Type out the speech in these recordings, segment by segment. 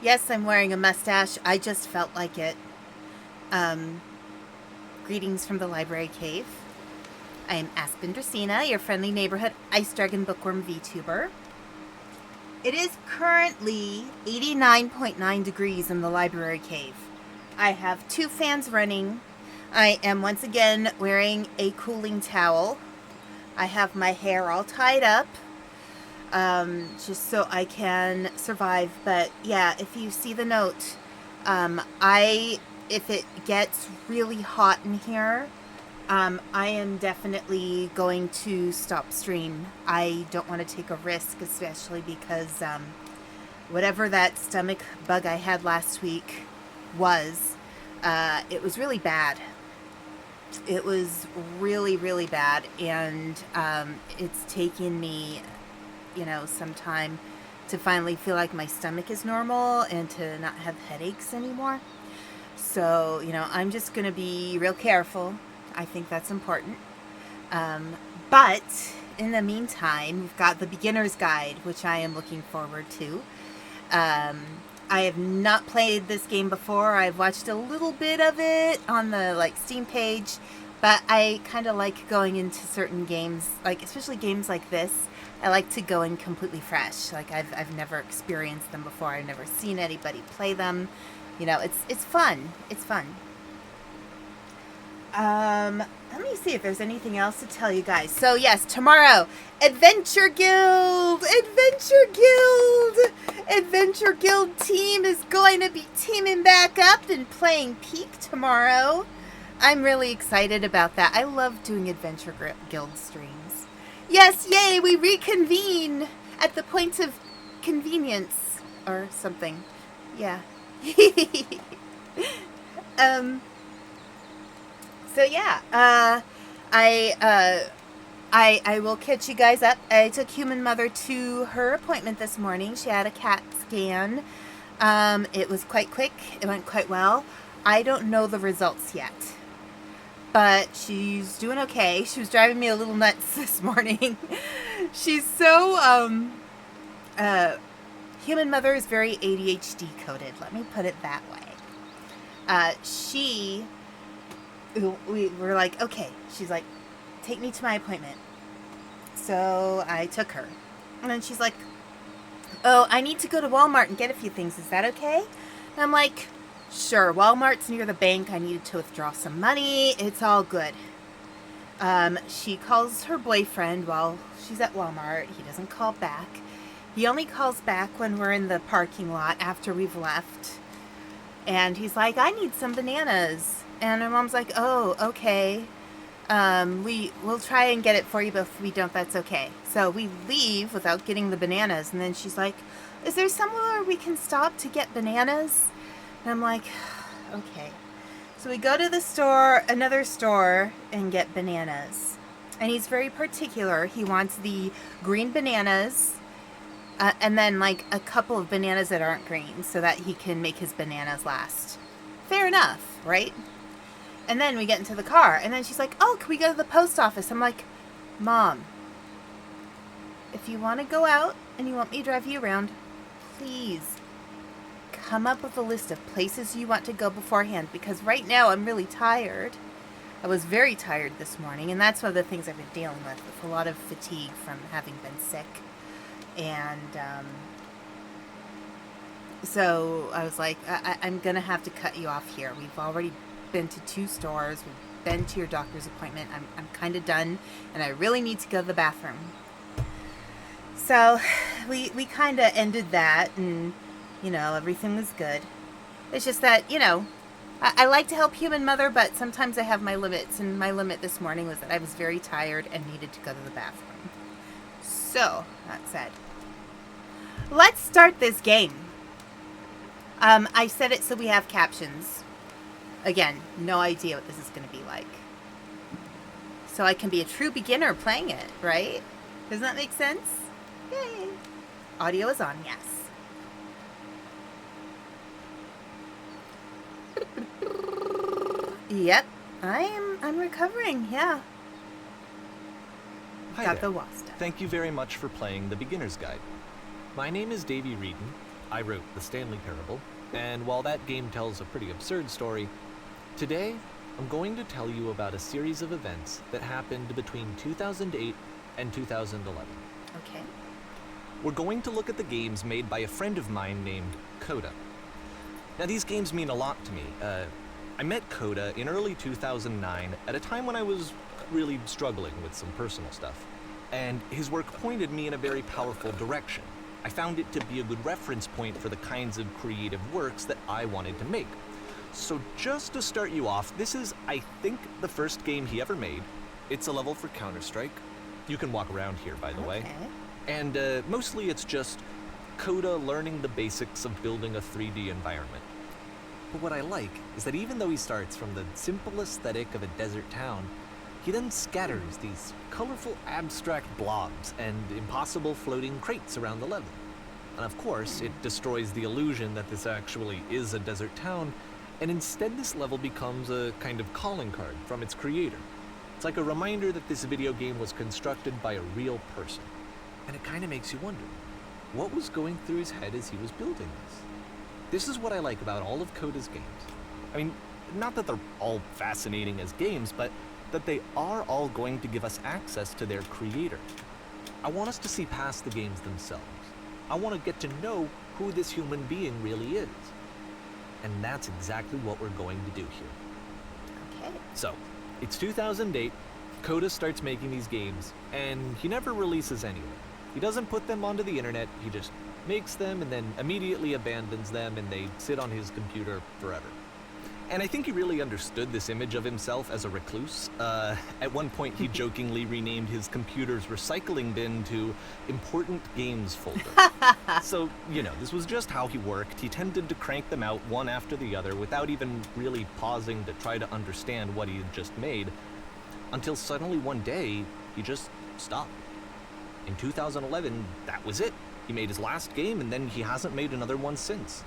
Yes, I'm wearing a mustache. I just felt like it. Um, Greetings from the library cave. I am Aspen Dracaena, your friendly neighborhood Ice Dragon Bookwyrm VTuber. It is currently 89.9 degrees in the library cave. I have 2 fans running. I am once again wearing a cooling towel. I have my hair all tied up, just so I can survive. But yeah, if you see the note, if it gets really hot in here, I am definitely going to stop stream. I don't want to take a risk, especially because whatever that stomach bug I had last week was, it was really bad. It was really, really bad, and it's taken me, some time to finally feel like my stomach is normal and to not have headaches anymore. So, I'm just going to be real careful. I think that's important. But in the meantime, we've got the beginner's guide, which I am looking forward to. I have not played this game before. I've watched a little bit of it on the Steam page, but I kind of like going into certain games, especially games like this. I like to go in completely fresh. I've never experienced them before. I've never seen anybody play them. It's fun. It's fun. Let me see if there's anything else to tell you guys. So yes, tomorrow, Adventure Guild team is going to be teaming back up and playing Peak tomorrow. I'm really excited about that. I love doing Adventure Guild streams. Yes, yay, we reconvene at the point of convenience or something. Yeah. So yeah, I will catch you guys up. I took Human Mother to her appointment this morning. She had a CAT scan. It was quite quick. It went quite well. I don't know the results yet, but she's doing okay. She was driving me a little nuts this morning. She's so, Human Mother is very ADHD coded. Let me put it that way. We were like, okay. She's like, take me to my appointment. So I took her. And then she's like, oh, I need to go to Walmart and get a few things. Is that okay? And I'm like, sure. Walmart's near the bank. I needed to withdraw some money. It's all good. She calls her boyfriend while she's at Walmart. He doesn't call back. He only calls back when we're in the parking lot after we've left. And he's like, I need some bananas. And her mom's like, oh, okay. We'll try and get it for you, but if we don't, that's okay. So we leave without getting the bananas. And then she's like, is there somewhere we can stop to get bananas? And I'm like, okay. So we go to the store, another store, and get bananas. And he's very particular. He wants the green bananas, and then a couple of bananas that aren't green so that he can make his bananas last. Fair enough, right? And then we get into the car, and then she's like, oh, can we go to the post office? I'm like, Mom, if you want to go out and you want me to drive you around, please come up with a list of places you want to go beforehand, because right now I'm really tired. I was very tired this morning, and that's one of the things I've been dealing with a lot of fatigue from having been sick. And so I was like, I'm going to have to cut you off here. We've already been to 2 stores. We've been to your doctor's appointment. I'm kind of done, and I really need to go to the bathroom. So we kind of ended that, and, everything was good. It's just that, I like to help Human Mother, but sometimes I have my limits, and my limit this morning was that I was very tired and needed to go to the bathroom. So, that said, let's start this game. I said it so we have captions. Again, no idea what this is going to be like. So I can be a true beginner playing it, right? Doesn't that make sense? Yay. Audio is on, yes. Yep, I'm recovering, yeah. Hi Got there. the Wasta. Thank you very much for playing the Beginner's Guide. My name is Davey Reedon, I wrote The Stanley Parable, and while that game tells a pretty absurd story, today I'm going to tell you about a series of events that happened between 2008 and 2011. Okay. We're going to look at the games made by a friend of mine named Coda. Now, these games mean a lot to me. I met Coda in early 2009 at a time when I was really struggling with some personal stuff, and his work pointed me in a very powerful direction. I found it to be a good reference point for the kinds of creative works that I wanted to make. So just to start you off, this is, I think, the first game he ever made. It's a level for Counter-Strike. You can walk around here, by the way. And mostly it's just Coda learning the basics of building a 3D environment. But what I like is that even though he starts from the simple aesthetic of a desert town, he then scatters these colorful abstract blobs and impossible floating crates around the level. And of course, it destroys the illusion that this actually is a desert town, and instead this level becomes a kind of calling card from its creator. It's like a reminder that this video game was constructed by a real person. And it kind of makes you wonder, what was going through his head as he was building this? This is what I like about all of Coda's games. I mean, not that they're all fascinating as games, but that they are all going to give us access to their creator. I want us to see past the games themselves. I want to get to know who this human being really is. And that's exactly what we're going to do here. Okay. So, it's 2008, Coda starts making these games, and he never releases any of them. He doesn't put them onto the internet, he just makes them and then immediately abandons them, and they sit on his computer forever. And I think he really understood this image of himself as a recluse. At one point, he jokingly renamed his computer's recycling bin to Important Games Folder. So, you know, this was just how he worked. He tended to crank them out one after the other without even really pausing to try to understand what he had just made, until suddenly one day, he just stopped. In 2011, that was it. He made his last game, and then he hasn't made another one since.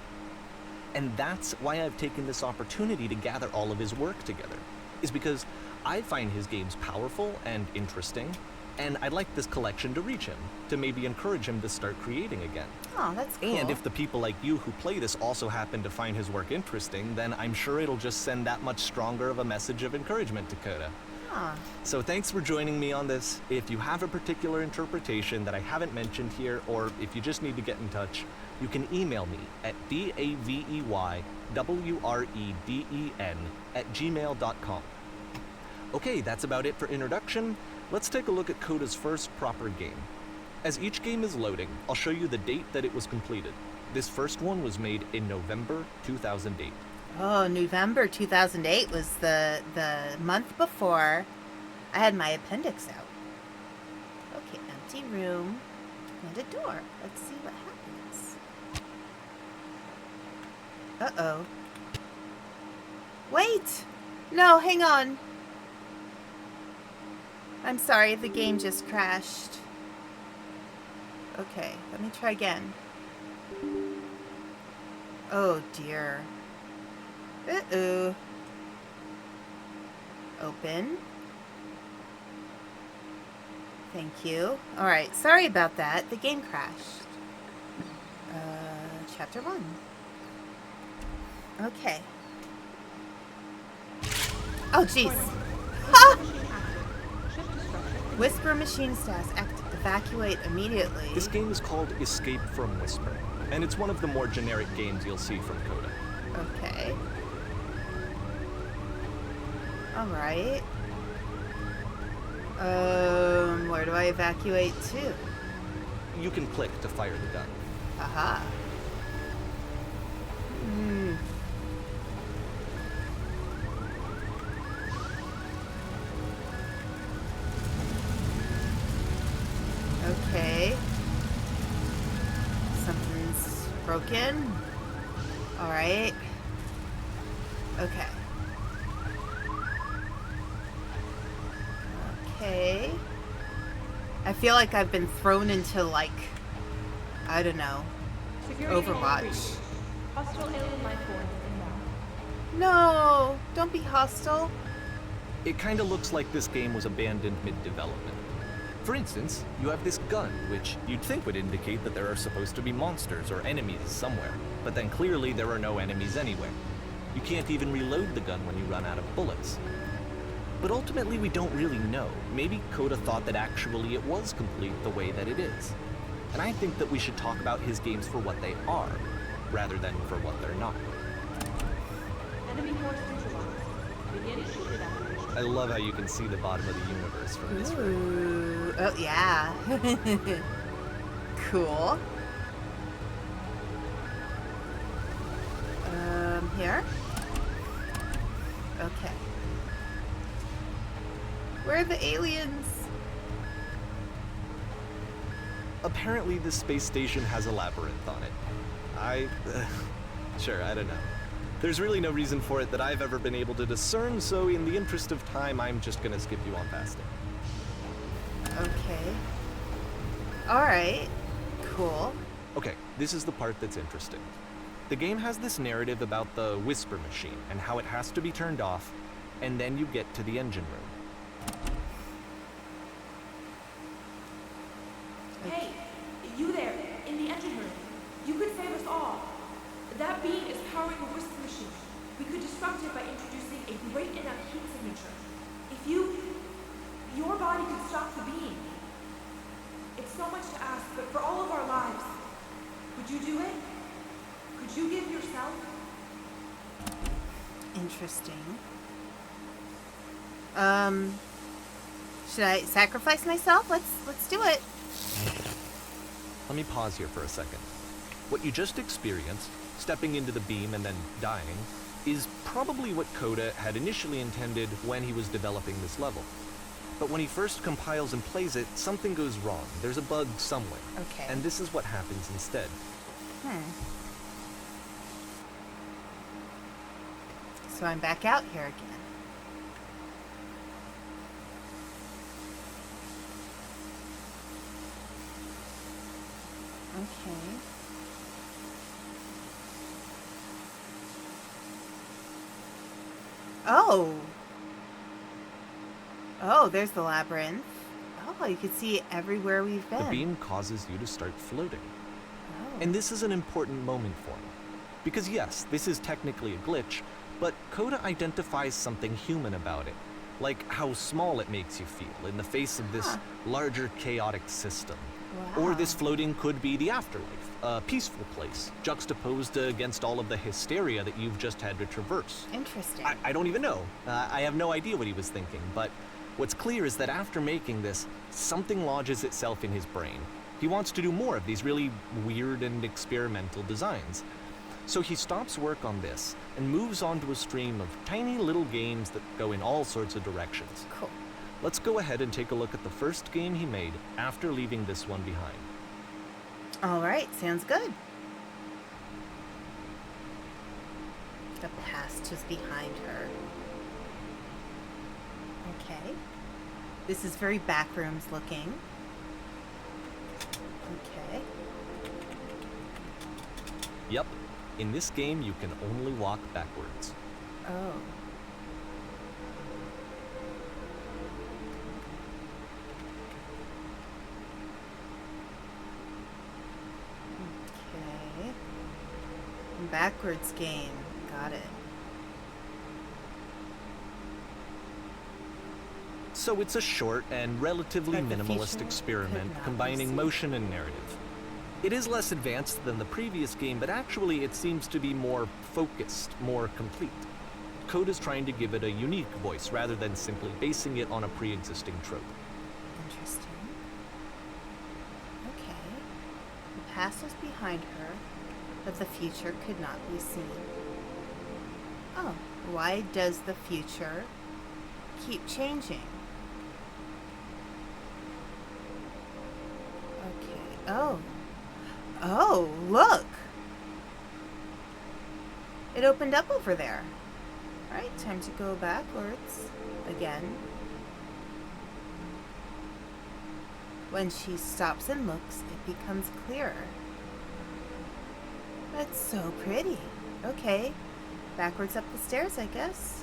And that's why I've taken this opportunity to gather all of his work together, is because I find his games powerful and interesting, and I'd like this collection to reach him, to maybe encourage him to start creating again. Oh, that's cool. And if the people like you who play this also happen to find his work interesting, then I'm sure it'll just send that much stronger of a message of encouragement to Coda. So thanks for joining me on this. If you have a particular interpretation that I haven't mentioned here, or if you just need to get in touch, you can email me at daveywreden@gmail.com. Okay, that's about it for introduction. Let's take a look at Coda's first proper game. As each game is loading, I'll show you the date that it was completed. This first one was made in November 2008. Oh, November 2008 was the month before I had my appendix out. Okay, empty room and a door. Let's see what happens. Uh-oh. Wait! No, hang on. I'm sorry, the game just crashed. Okay, let me try again. Oh, dear. Uh-oh. Open. Thank you. Alright, sorry about that. The game crashed. Chapter 1. Okay. Oh, jeez. Ha! Whisper machine status active. Evacuate immediately. This game is called Escape from Whisper, and it's one of the more generic games you'll see from Coda. Okay. Alright. Where do I evacuate to? You can click to fire the gun. Aha. Okay. Something's broken. Alright. Okay. Okay. I feel like I've been thrown into, like, I don't know, Overwatch. Hostile alien life forms inbound. No! Don't be hostile. It kind of looks like this game was abandoned mid-development. For instance, you have this gun, which you'd think would indicate that there are supposed to be monsters or enemies somewhere, but then clearly there are no enemies anywhere. You can't even reload the gun when you run out of bullets. But ultimately we don't really know. Maybe Coda thought that actually it was complete the way that it is. And I think that we should talk about his games for what they are, rather than for what they're not. Enemy force neutralized. Begin shooter evacuation. I love how you can see the bottom of the universe from this room. Ooh. Oh, yeah. Cool. Here? Okay. Where are the aliens? Apparently this space station has a labyrinth on it. Sure, I don't know. There's really no reason for it that I've ever been able to discern, so in the interest of time, I'm just gonna skip you on past it. Okay. Alright. Cool. Okay, this is the part that's interesting. The game has this narrative about the whisper machine and how it has to be turned off, and then you get to the engine room. Hey, you there, in the engine room. You could save us all. That beam is powering a whisper machine. We could disrupt it by introducing a great enough heat signature. If your body could stop the beam. It's so much to ask, but for all of our lives, would you do it? Could you give yourself? Interesting. Should I sacrifice myself? Let's do it. Let me pause here for a second. What you just experienced, stepping into the beam and then dying, is probably what Coda had initially intended when he was developing this level. But when he first compiles and plays it, something goes wrong. There's a bug somewhere. Okay. And this is what happens instead. So I'm back out here again. Okay. Oh. Oh, there's the labyrinth. Oh, you can see everywhere we've been. The beam causes you to start floating. Oh. And this is an important moment for me. Because yes, this is technically a glitch, but Coda identifies something human about it. Like how small it makes you feel in the face of this larger chaotic system. Wow. Or this floating could be the afterlife, a peaceful place, juxtaposed against all of the hysteria that you've just had to traverse. Interesting. I don't even know. I have no idea what he was thinking, but what's clear is that after making this, something lodges itself in his brain. He wants to do more of these really weird and experimental designs. So he stops work on this and moves on to a stream of tiny little games that go in all sorts of directions. Cool. Let's go ahead and take a look at the first game he made after leaving this one behind. All right, sounds good. The past is behind her. Okay. This is very backrooms looking. Okay. Yep, in this game you can only walk backwards. Oh. Okay. Backwards game. Got it. So it's a short and relatively But the minimalist future experiment could not be combining seen. motion and narrative. It is less advanced than the previous game, but actually it seems to be more focused, more complete. Coda's trying to give it a unique voice rather than simply basing it on a pre-existing trope. Interesting. Okay. The past was behind her, but the future could not be seen. Oh, why does the future keep changing? Okay. Oh. Oh, look! It opened up over there. Alright, time to go backwards again. When she stops and looks, it becomes clearer. That's so pretty. Okay, backwards up the stairs, I guess.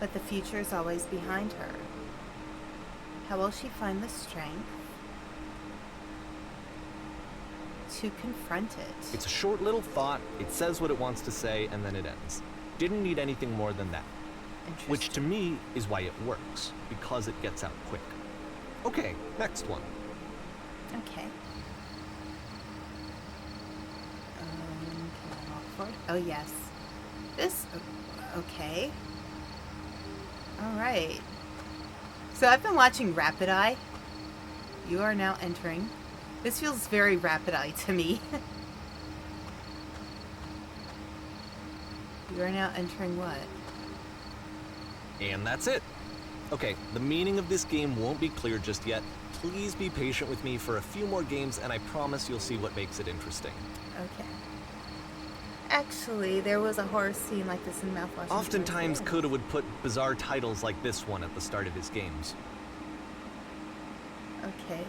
But the future is always behind her. How will she find the strength to confront it? It's a short little thought, it says what it wants to say, and then it ends. Didn't need anything more than that. Which to me is why it works, because it gets out quick. Okay, next one. Okay. Can I walk forward? Oh, yes. This, okay. Alright. So I've been watching Rapid Eye. You are now entering. This feels very Rapid Eye to me. You are now entering what? And that's it. Okay, the meaning of this game won't be clear just yet. Please be patient with me for a few more games, and I promise you'll see what makes it interesting. Okay. Actually, there was a horror scene like this in Mouthwash. Oftentimes, Coda would put bizarre titles like this one at the start of his games. Okay.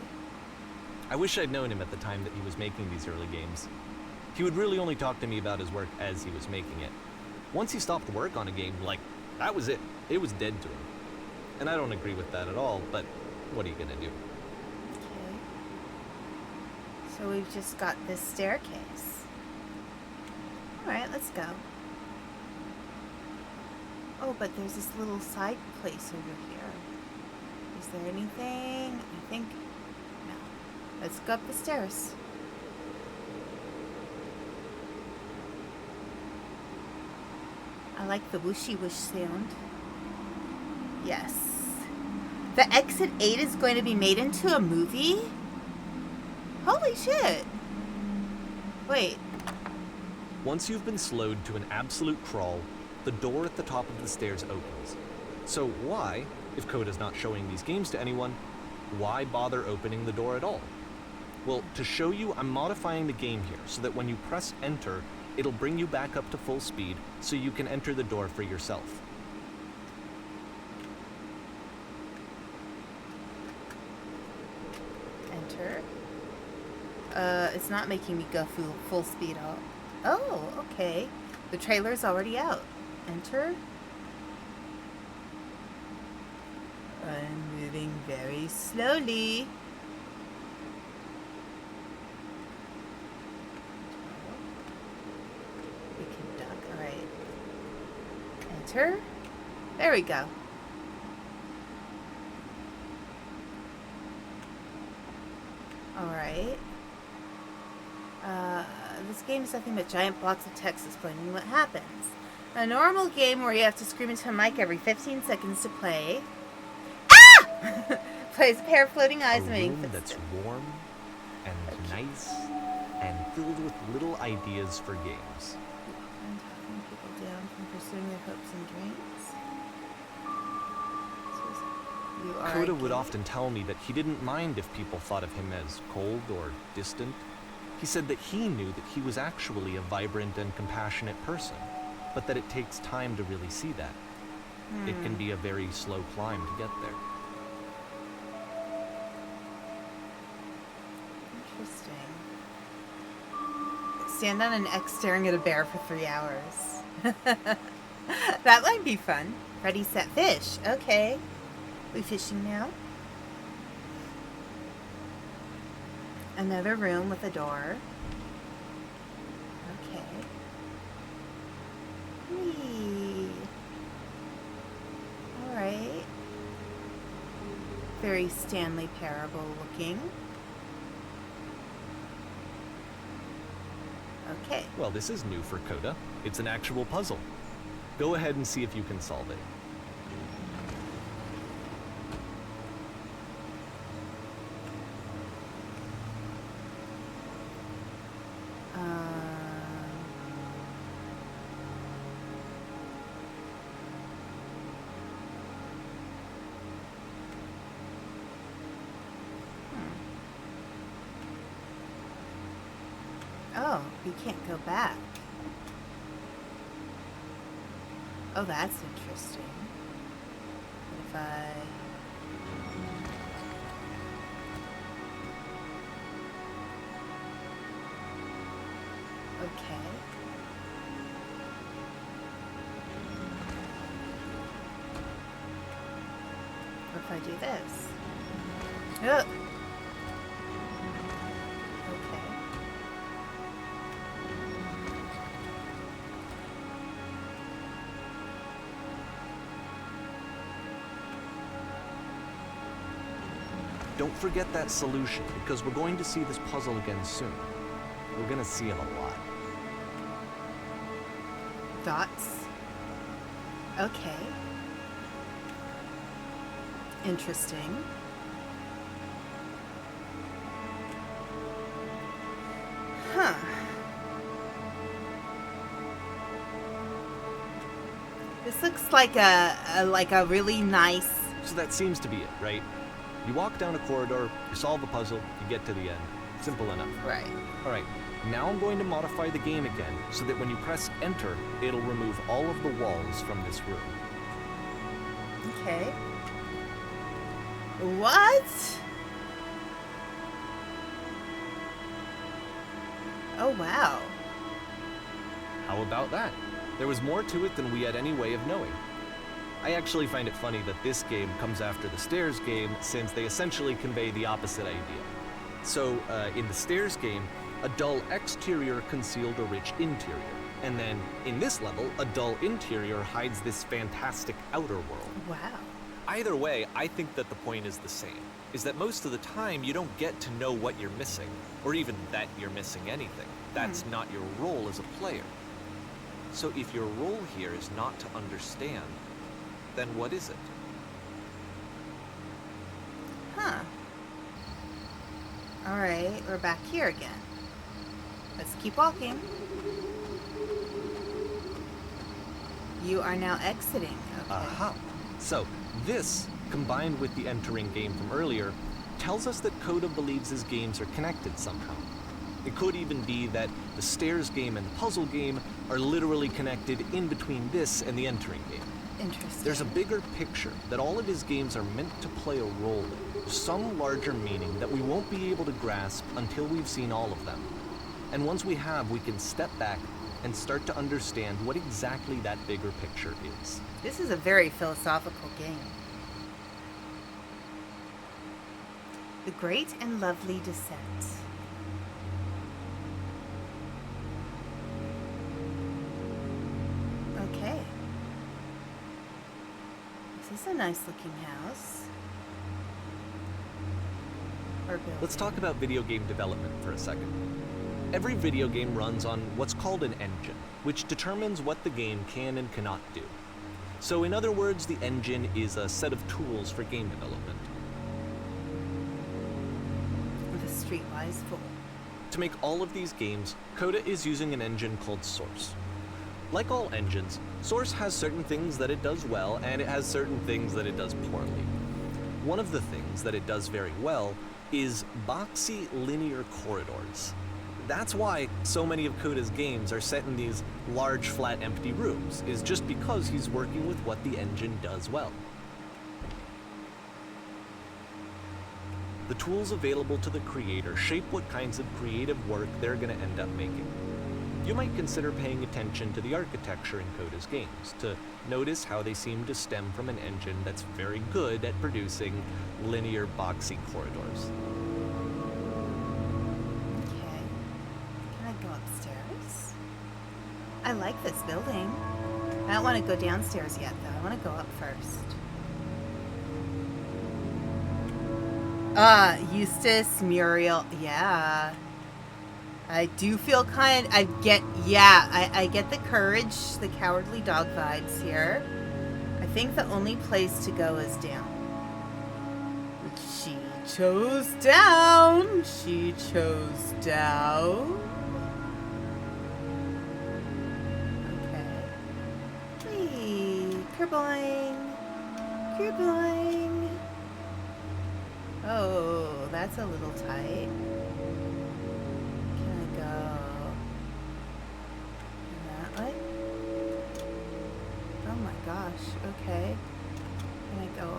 I wish I'd known him at the time that he was making these early games. He would really only talk to me about his work as he was making it. Once he stopped work on a game, like, that was it. It was dead to him. And I don't agree with that at all, but what are you gonna do? Okay. So we've just got this staircase. Alright, let's go. Oh, but there's this little side place over here. Is there anything? I think... no. Let's go up the stairs. I like the whooshy whoosh sound. Yes. The Exit 8 is going to be made into a movie? Holy shit. Wait. Once you've been slowed to an absolute crawl, the door at the top of the stairs opens. So why, if Coda's not showing these games to anyone, why bother opening the door at all? Well, to show you, I'm modifying the game here so that when you press enter, it'll bring you back up to full speed so you can enter the door for yourself. Enter. It's not making me go full speed out. Oh, okay. The trailer's already out. Enter. I'm moving very slowly. We can duck. Alright. Enter. There we go. Alright. This game is nothing but giant blocks of text explaining what happens. A normal game where you have to scream into a mic every 15 seconds to play. Ah! Plays a pair of floating eyes. A room that's warm and nice and filled with little ideas for games. And talking people down from pursuing their hopes and dreams. You are Coda would often tell me that he didn't mind if people thought of him as cold or distant. He said that he knew that he was actually a vibrant and compassionate person, but that it takes time to really see that. It can be a very slow climb to get there. Interesting. Stand on an X staring at a bear for 3 hours. That might be fun. Ready, set, fish. Okay. We fishing now? Another room with a door. Okay. Whee. Alright. Very Stanley Parable looking. Okay. Well, this is new for Coda. It's an actual puzzle. Go ahead and see if you can solve it. Oh, you can't go back. Oh, that's interesting. What if I... Okay. if I do this? Ugh. Okay. Don't forget that solution, because we're going to see this puzzle again soon. We're gonna see it a lot. Dots. Okay. Interesting. Huh. This looks like a really nice. So that seems to be it, right? You walk down a corridor, you solve a puzzle, you get to the end. Simple enough. Right. Alright, now I'm going to modify the game again so that when you press enter, it'll remove all of the walls from this room. Okay. What? Oh, wow. How about that? There was more to it than we had any way of knowing. I actually find it funny that this game comes after the Stairs game, since they essentially convey the opposite idea. So, in the Stairs game, a dull exterior concealed a rich interior. And then, in this level, a dull interior hides this fantastic outer world. Wow. Either way, I think that the point is the same, is that most of the time you don't get to know what you're missing, or even that you're missing anything. That's not your role as a player. So if your role here is not to understand, then what is it? Huh. Alright, we're back here again. Let's keep walking. You are now exiting. Okay. Aha. So, this, combined with the entering game from earlier, tells us that Coda believes his games are connected somehow. It could even be that the Stairs game and the puzzle game are literally connected in between this and the entering game. Interesting. There's a bigger picture that all of his games are meant to play a role in, some larger meaning that we won't be able to grasp until we've seen all of them. And once we have, we can step back and start to understand what exactly that bigger picture is. This is a very philosophical game. The Great and Lovely Descent. Okay. This is a nice looking house. Or building. Let's talk about video game development for a second. Every video game runs on what's called an engine, which determines what the game can and cannot do. So in other words, the engine is a set of tools for game development. With a streetwise fool. To make all of these games, Coda is using an engine called Source. Like all engines, Source has certain things that it does well, and it has certain things that it does poorly. One of the things that it does very well is boxy linear corridors. That's why so many of Coda's games are set in these large, flat, empty rooms, is just because he's working with what the engine does well. The tools available to the creator shape what kinds of creative work they're going to end up making. You might consider paying attention to the architecture in Coda's games, to notice how they seem to stem from an engine that's very good at producing linear, boxy corridors. Okay. Can I go upstairs? I like this building. I don't want to go downstairs yet, though. I want to go up first. Eustace, Muriel. Yeah. I do feel I get the courage, the cowardly dog vibes here. I think the only place to go is down. She chose down. She chose down. Okay. Whee! Kerboing! Kerboing! Oh, that's a little tight. Oh my gosh, okay. Can I go?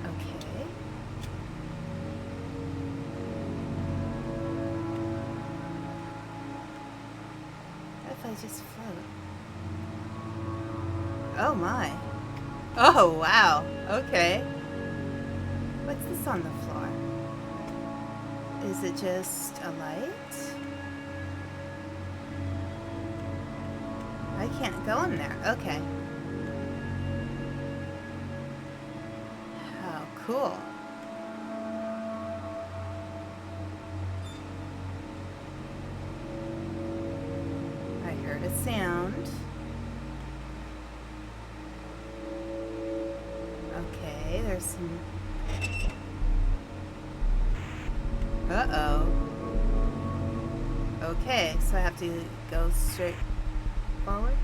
Okay. just float. Oh my. Oh wow. Okay. What's this on the floor? Is it just a light? I can't go in there. Okay. Oh, cool. I heard a sound. Okay, there's some... Uh-oh. Okay, so I have to go straight forward?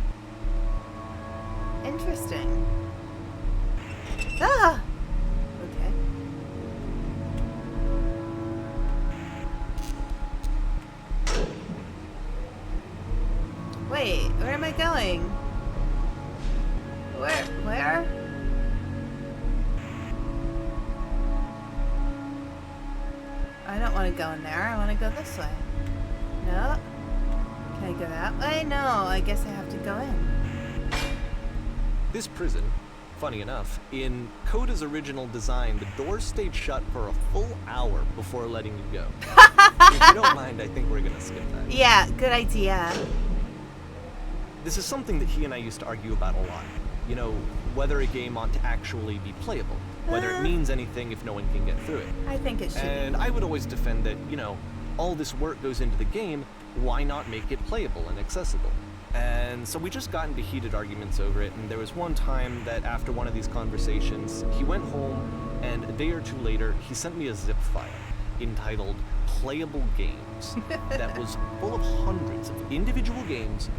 Interesting. Ah! Okay. Wait, where am I going? Where? I don't want to go in there. I want to go this way. No. Can I go that way? No, I guess I have to go in. This prison, funny enough, in Coda's original design, the doors stayed shut for a full hour before letting you go. If you don't mind, I think we're gonna skip that. Yeah, good idea. This is something that he and I used to argue about a lot. You know, whether a game ought to actually be playable. Whether it means anything if no one can get through it. I think it should. And I would always defend that, you know, all this work goes into the game, why not make it playable and accessible? And so we just got into heated arguments over it, and there was one time that after one of these conversations, he went home, and a day or two later, he sent me a zip file entitled Playable Games that was full of hundreds of individual games,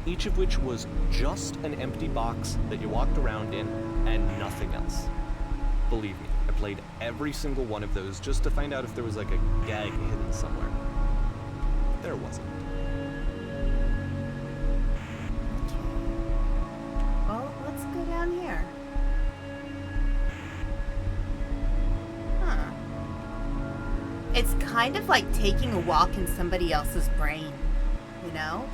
each of which was just an empty box that you walked around in and nothing else. Believe me, I played every single one of those just to find out if there was like a gag hidden somewhere. There wasn't. Well, let's go down here. Huh. It's kind of like taking a walk in somebody else's brain, you know?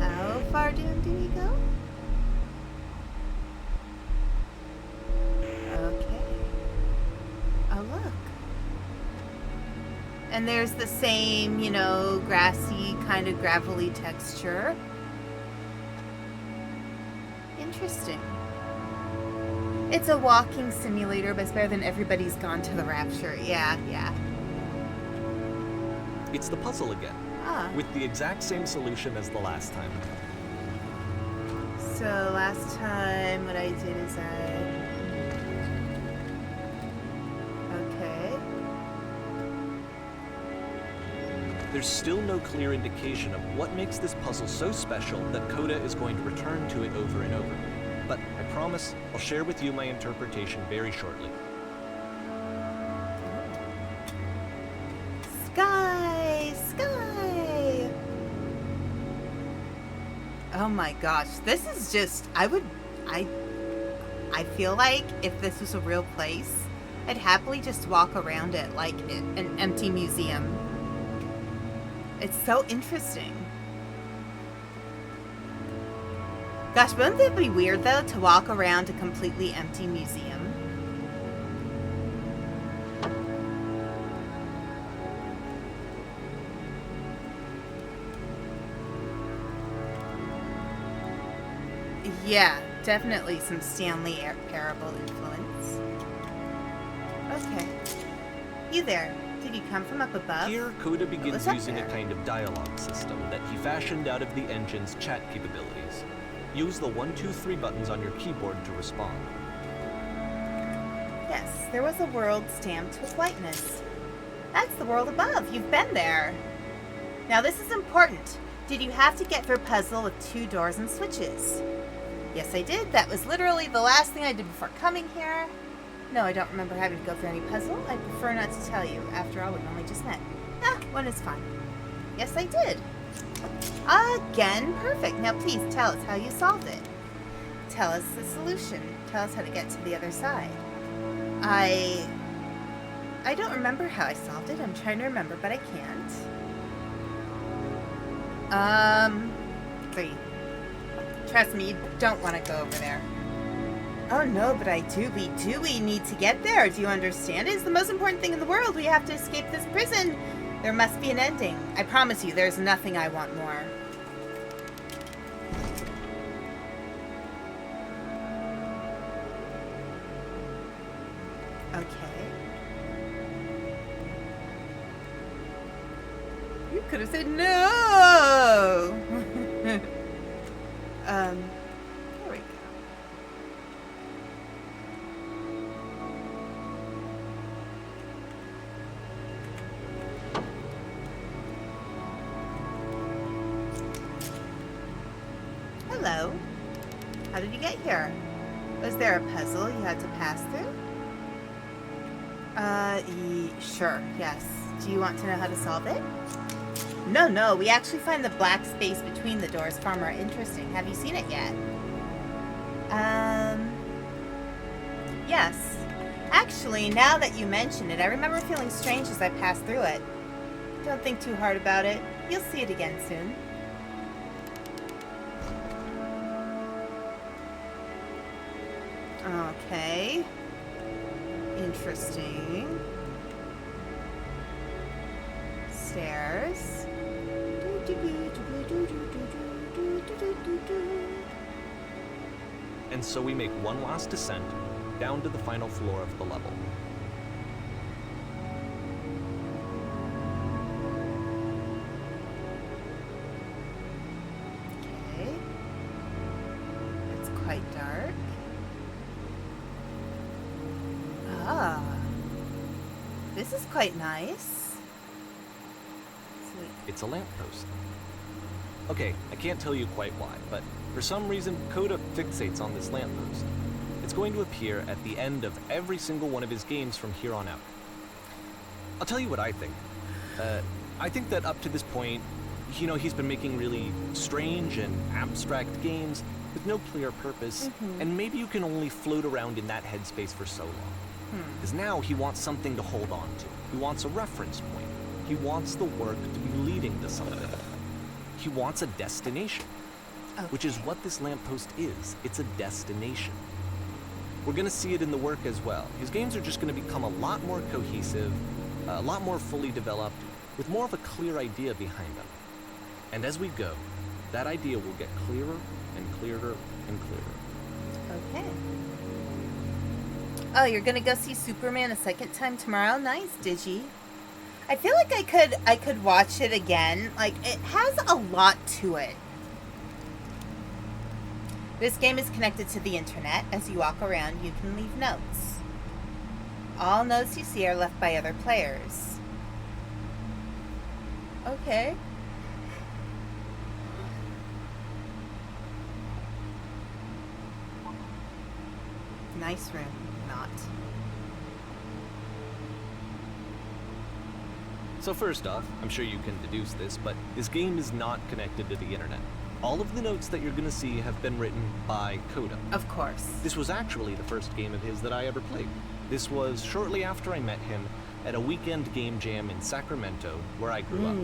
How far down do we go? Okay. Oh, look. And there's the same, you know, grassy, kind of gravelly texture. Interesting. It's a walking simulator, but it's better than Everybody's Gone to the Rapture. Yeah. It's the puzzle again, with the exact same solution as the last time. So last time what I did is Okay. There's still no clear indication of what makes this puzzle so special that Coda is going to return to it over and over. But I promise I'll share with you my interpretation very shortly. Sky! Oh my gosh, this is just, I feel like if this was a real place, I'd happily just walk around it like an empty museum. It's so interesting. Gosh, wouldn't that be weird though, to walk around a completely empty museum? Yeah, definitely some Stanley Parable influence. Okay. You there. Did you come from up above? Here, Coda begins using there? a kind of dialogue system that he fashioned out of the engine's chat capabilities. Use the 1, 2, 3 buttons on your keyboard to respond. Yes, there was a world stamped with whiteness. That's the world above. You've been there. Now this is important. Did you have to get through a puzzle with 2 doors and switches? Yes, I did. That was literally the last thing I did before coming here. No, I don't remember having to go through any puzzle. I prefer not to tell you. After all, we've only just met. One is fine. Yes, I did. Again, perfect. Now please tell us how you solved it. Tell us the solution. Tell us how to get to the other side. I don't remember how I solved it. I'm trying to remember, but I can't. 3. Trust me, you don't want to go over there. Oh no, but I do. We need to get there. Do you understand? It's the most important thing in the world. We have to escape this prison. There must be an ending. I promise you, there's nothing I want more. Okay. You could have said no! There we go. Hello. How did you get here? Was there a puzzle you had to pass through? Sure, yes. Do you want to know how to solve it? No, we actually find the black space between the doors far more interesting. Have you seen it yet? Yes. Actually, now that you mention it, I remember feeling strange as I passed through it. Don't think too hard about it. You'll see it again soon. Okay. Interesting. Stairs. And so we make one last descent down to the final floor of the level. Okay. It's quite dark. Ah. This is quite nice. Sweet. It's a lamppost. Okay, I can't tell you quite why, but for some reason, Coda fixates on this lamppost. It's going to appear at the end of every single one of his games from here on out. I'll tell you what I think. I think that up to this point, he's been making really strange and abstract games with no clear purpose, and maybe you can only float around in that headspace for so long. Because now he wants something to hold on to. He wants a reference point. He wants the work to be leading to something. He wants a destination, which is what this lamppost is. It's a destination. We're going to see it in the work as well. His games are just going to become a lot more cohesive, a lot more fully developed, with more of a clear idea behind them. And as we go, that idea will get clearer and clearer and clearer. Okay. Oh, you're gonna go see Superman a second time tomorrow? Nice, Digi. I feel like I could watch it again. Like, it has a lot to it. This game is connected to the internet. As you walk around, you can leave notes. All notes you see are left by other players. Okay. Nice room. Not. So first off, I'm sure you can deduce this, but this game is not connected to the internet. All of the notes that you're going to see have been written by Coda. Of course. This was actually the first game of his that I ever played. This was shortly after I met him at a weekend game jam in Sacramento, where I grew up.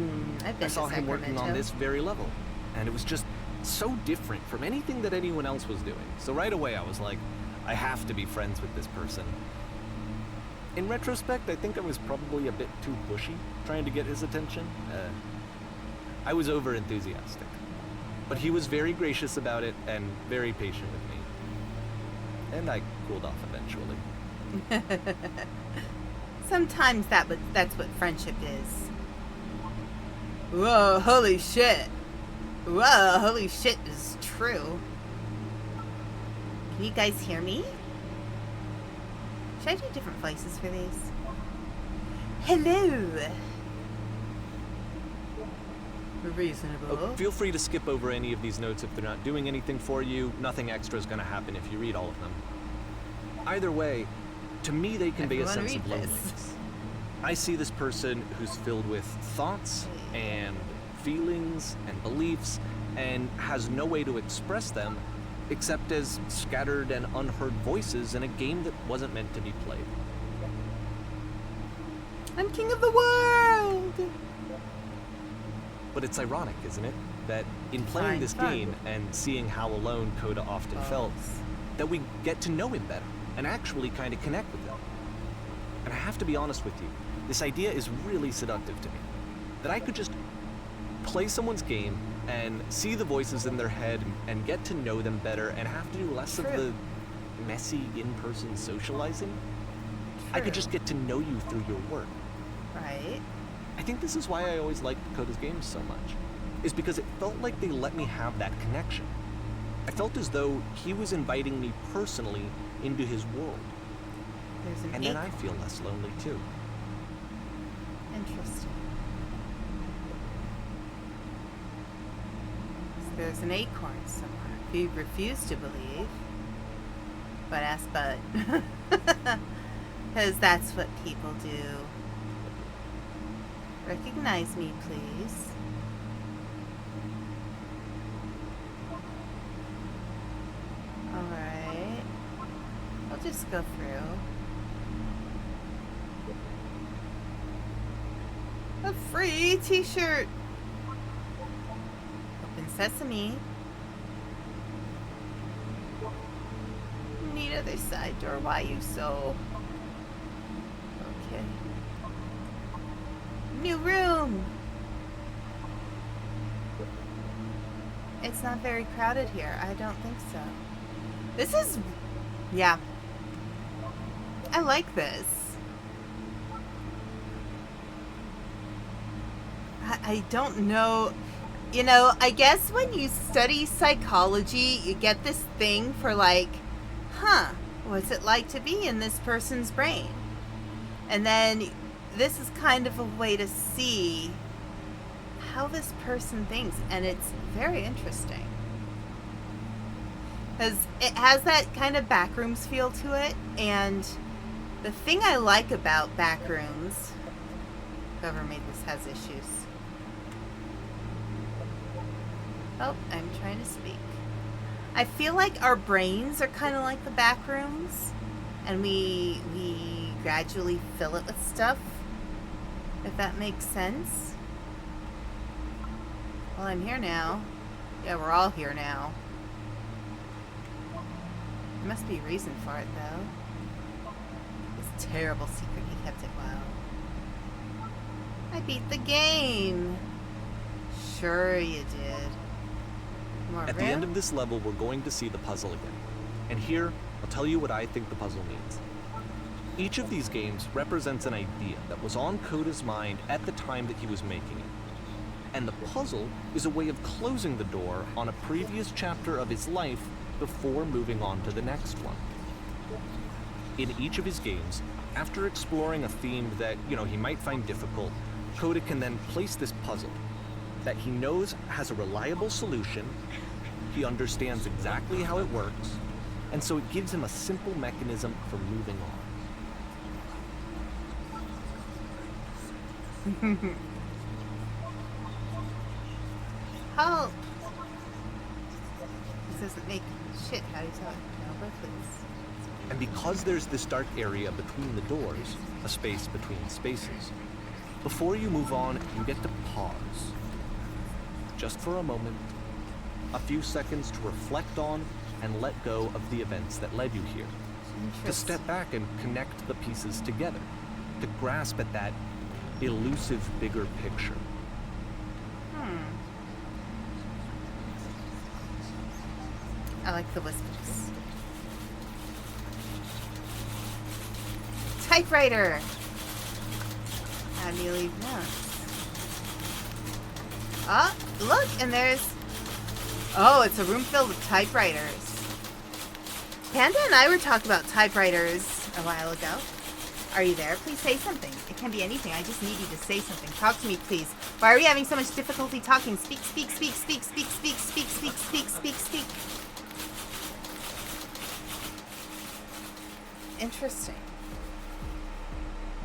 I've been I saw to him working on Sacramento. this very level, and it was just so different from anything that anyone else was doing. So right away I was like, I have to be friends with this person. In retrospect, I think I was probably a bit too pushy trying to get his attention. I was over-enthusiastic. But he was very gracious about it and very patient with me. And I cooled off eventually. Sometimes that's what friendship is. Whoa, holy shit. Whoa, holy shit is true. Can you guys hear me? Should I do different voices for these? Hello. Reasonable. Feel free to skip over any of these notes if they're not doing anything for you. Nothing extra is going to happen if you read all of them. Either way, to me they convey a sense of loneliness. I see this person who's filled with thoughts and feelings and beliefs and has no way to express them except as scattered and unheard voices in a game that wasn't meant to be played. I'm king of the world! But it's ironic, isn't it? That in playing this game and seeing how alone Coda often felt, that we get to know him better and actually kind of connect with him. And I have to be honest with you, this idea is really seductive to me. That I could just play someone's game and see the voices in their head and get to know them better and have to do less of the messy in-person socializing. I could just get to know you through your work. Right. I think this is why I always liked Coda's games so much, is because it felt like they let me have that connection. I felt as though he was inviting me personally into his world. There's an and then I feel less lonely too. Interesting. So there's an acorn somewhere. You refuse to believe, but ask Bud. Because that's what people do. Recognize me, please. Alright. I'll just go through. A free t-shirt! Open sesame. Need other side door. Why you so... Okay. New room! It's not very crowded here. I don't think so. This is... Yeah. I like this. I don't know. You know, I guess when you study psychology, you get this thing for like, what's it like to be in this person's brain? And then this is kind of a way to see how this person thinks, and it's very interesting. Because it has that kind of backrooms feel to it, and the thing I like about backrooms, whoever made this has issues. Oh, I'm trying to speak. I feel like our brains are kind of like the backrooms, and we gradually fill it with stuff, if that makes sense. Well, I'm here now. Yeah, we're all here now. There must be a reason for it, though. This terrible secret, he kept it well. I beat the game. Sure you did. More At the end of this level, we're going to see the puzzle again. And here, I'll tell you what I think the puzzle means. Each of these games represents an idea that was on Coda's mind at the time that he was making it. And the puzzle is a way of closing the door on a previous chapter of his life before moving on to the next one. In each of his games, after exploring a theme that, he might find difficult, Coda can then place this puzzle that he knows has a reliable solution, he understands exactly how it works, and so it gives him a simple mechanism for moving on. Help! This doesn't make shit. How do you tell it? No, please. And because there's this dark area between the doors, a space between spaces, before you move on, you get to pause. Just for a moment, a few seconds to reflect on and let go of the events that led you here. To step back and connect the pieces together. To grasp at that elusive bigger picture. I like the whispers. Typewriter! How do you leave notes? Oh, look, and there's... Oh, it's a room filled with typewriters. Panda and I were talking about typewriters a while ago. Are you there? Please say something. It can be anything. I just need you to say something. Talk to me, please. Why are we having so much difficulty talking? Speak, speak, speak, speak, speak, speak, speak, speak, speak, speak, speak. Interesting.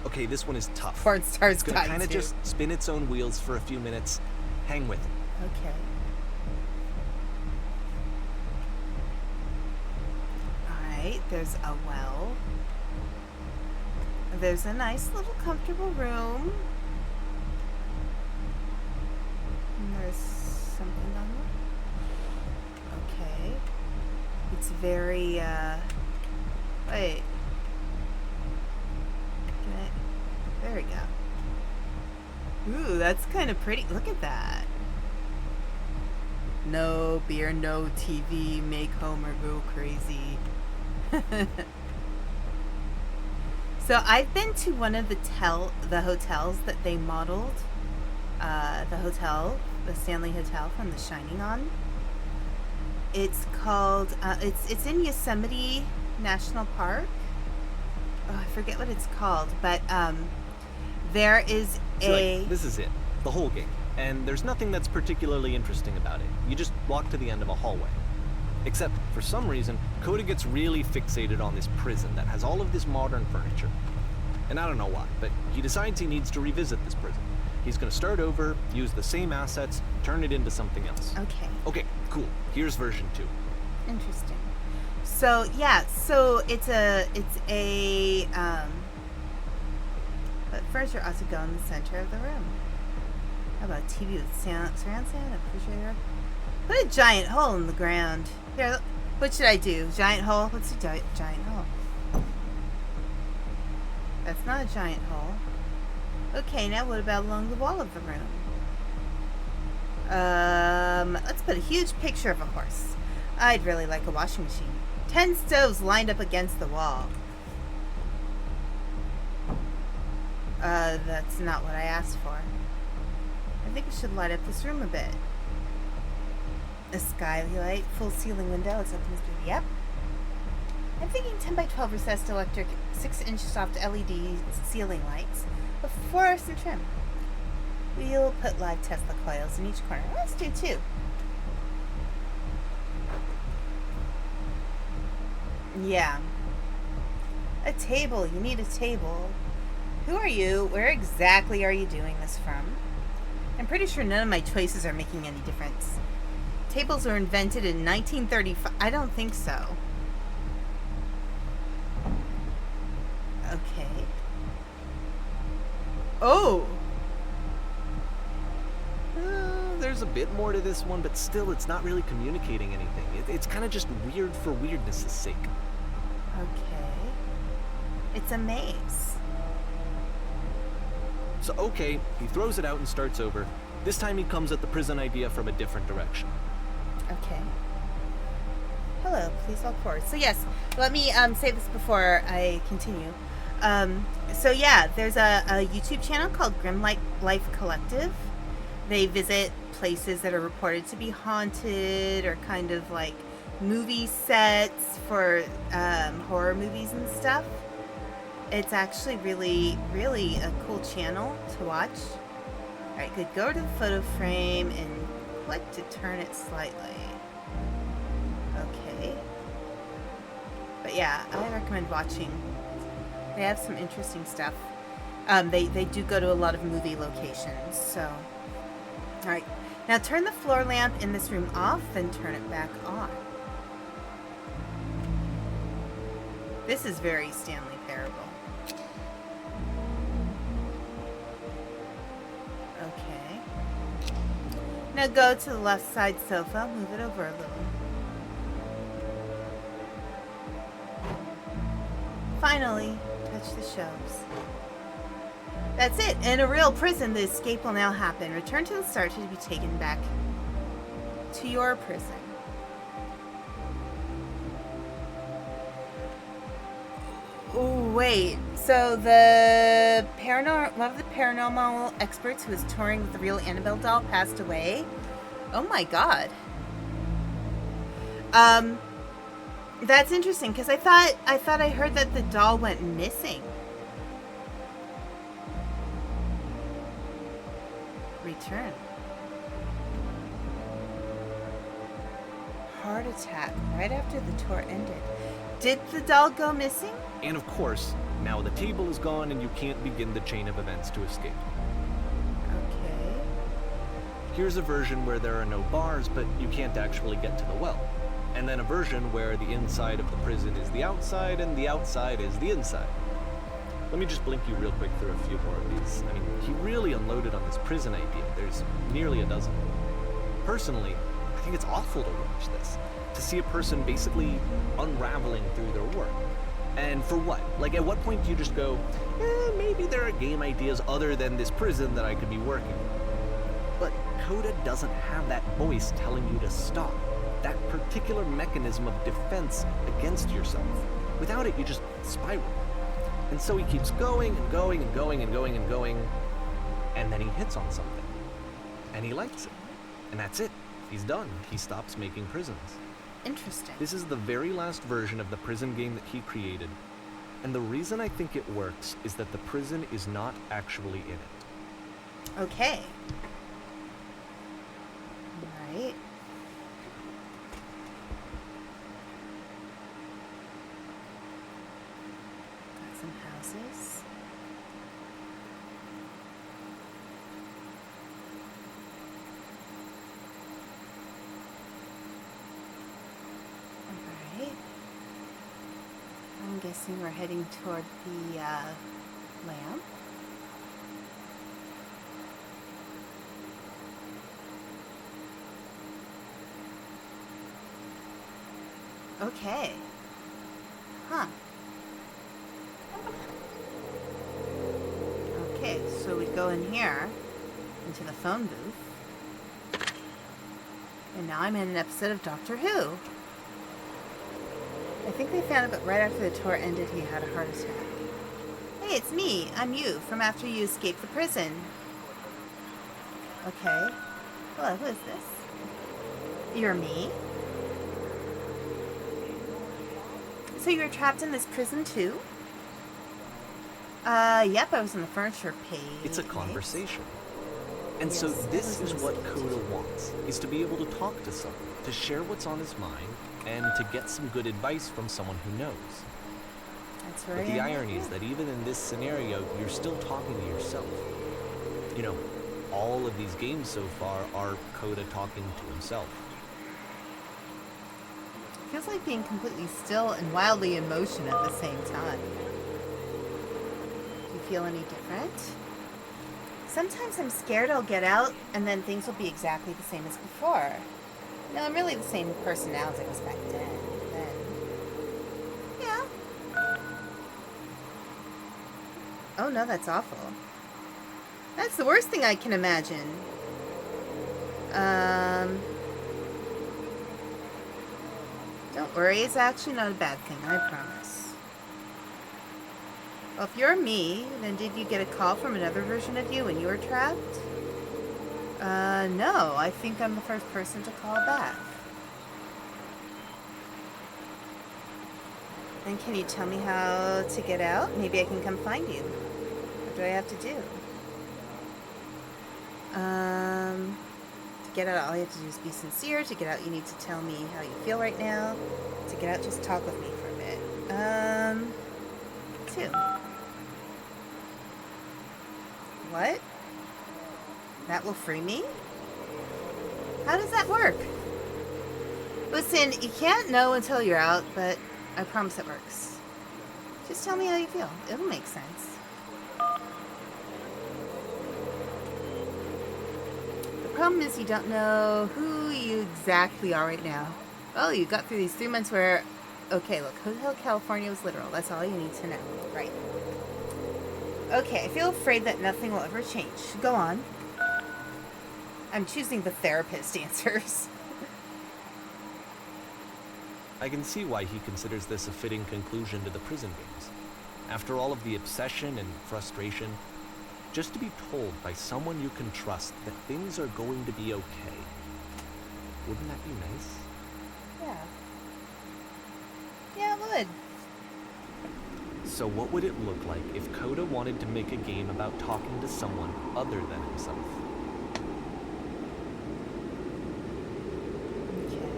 Okay, this one is tough. Porn stars It's gonna guide kind of too. just spin its own wheels for a few minutes. Hang with it. Okay. Alright, there's a well. A There's a nice little comfortable room. And there's something on there. Okay. It's very, wait. There we go. Ooh, that's kind of pretty. Look at that. No beer, no TV, make Homer go crazy. So I've been to one of the hotels that they modeled. The Stanley Hotel from The Shining on. It's called, it's in Yosemite National Park. Oh, I forget what it's called, but there is This is it, the whole game. And there's nothing that's particularly interesting about it. You just walk to the end of a hallway. Except, for some reason, Coda gets really fixated on this prison that has all of this modern furniture. And I don't know why, but he decides he needs to revisit this prison. He's gonna start over, use the same assets, turn it into something else. Okay. Okay, cool. Here's version 2. Interesting. So yeah, so it's a but first you're also go in the center of the room. How about a TV with surround sound, a refrigerator? Put a giant hole in the ground. Here, what should I do? Giant hole? What's a giant hole? That's not a giant hole. Okay, now what about along the wall of the room? Let's put a huge picture of a horse. I'd really like a washing machine. 10 stoves lined up against the wall. That's not what I asked for. I think we should light up this room a bit. A skylight, full ceiling window. Let's open this door. Yep. I'm thinking 10 by 12 recessed electric, 6-inch soft LED ceiling lights with fluorescent trim. We'll put live Tesla coils in each corner. Let's do 2. Yeah. A table. You need a table. Who are you? Where exactly are you doing this from? I'm pretty sure none of my choices are making any difference. Tables were invented in 1935. I don't think so. Okay. Oh! There's a bit more to this one, but still it's not really communicating anything. It's kind of just weird for weirdness' sake. Okay. It's a maze. So, okay, he throws it out and starts over. This time he comes at the prison idea from a different direction. Okay. Hello, please walk forward. So yes, let me say this before I continue. So yeah, there's a YouTube channel called Grim Life Collective. They visit places that are reported to be haunted or kind of like movie sets for horror movies and stuff. It's actually really, really a cool channel to watch. Alright, good. Go to the photo frame and click to turn it slightly. Okay. But yeah, I recommend watching. They have some interesting stuff. They do go to a lot of movie locations, so. Alright. Now turn the floor lamp in this room off, then turn it back on. This is very Stanley Parable. Okay. Now go to the left side sofa, move it over a little. Finally, touch the shelves. That's it. In a real prison, the escape will now happen. Return to the start to be taken back to your prison. Oh, wait. So the one of the paranormal experts who was touring with the real Annabelle doll passed away. Oh my god. That's interesting because I thought I heard that the doll went missing. Return. Heart attack right after the tour ended. Did the doll go missing? And of course, now the table is gone and you can't begin the chain of events to escape. Okay. Here's a version where there are no bars, but you can't actually get to the well. And then a version where the inside of the prison is the outside and the outside is the inside. Let me just blink you real quick through a few more of these. I mean, he really unloaded on this prison idea. There's nearly a dozen. Personally, I think it's awful to watch this. To see a person basically unraveling through their work. And for what? Like, at what point do you just go, maybe there are game ideas other than this prison that I could be working on. But Coda doesn't have that voice telling you to stop. That particular mechanism of defense against yourself. Without it, you just spiral. And so he keeps going and going and going and going and going, and then he hits on something. And he likes it. And that's it. He's done. He stops making prisons. Interesting. This is the very last version of the prison game that he created. And the reason I think it works is that the prison is not actually in it. Okay. Right. Got some houses. Alright. I'm guessing we're heading toward the lamp. Okay. Huh. Okay, so we go in here, into the phone booth. And now I'm in an episode of Doctor Who. I think they found out right after the tour ended he had a heart attack. Hey, it's me. I'm you, from after you escaped the prison. Okay. Hello, who is this? You're me? So you were trapped in this prison too? Yep, I was in the furniture page. It's a conversation. And Yes, so I this was is in what the Coda wants, is to be able to talk to someone, to share what's on his mind, and to get some good advice from someone who knows. That's where But I the am irony right is now. that even in this scenario, you're still talking to yourself. You know, all of these games so far are Coda talking to himself. It feels like being completely still and wildly in motion at the same time. Do you feel any different? Sometimes I'm scared I'll get out and then things will be exactly the same as before. No, I'm really the same person now as I was back then. Yeah. Oh no, that's awful. That's the worst thing I can imagine. Don't worry, it's actually not a bad thing, I promise. Well, if you're me, then did you get a call from another version of you when you were trapped? No, I think I'm the first person to call back. Then can you tell me how to get out? Maybe I can come find you. What do I have to do? To get out, all you have to do is be sincere. To get out, you need to tell me how you feel right now. To get out, just talk with me for a bit. 2. What? That will free me? How does that work? Listen, you can't know until you're out, but I promise it works. Just tell me how you feel. It'll make sense. The problem is you don't know who you exactly are right now. Well, you got through these 3 months where... Okay, look, Hotel California was literal. That's all you need to know. Right. Okay, I feel afraid that nothing will ever change. Go on. I'm choosing the therapist answers. I can see why he considers this a fitting conclusion to the prison games. After all of the obsession and frustration, just to be told by someone you can trust that things are going to be okay. Wouldn't that be nice? Yeah. Yeah, it would. So what would it look like if Coda wanted to make a game about talking to someone other than himself? Okay.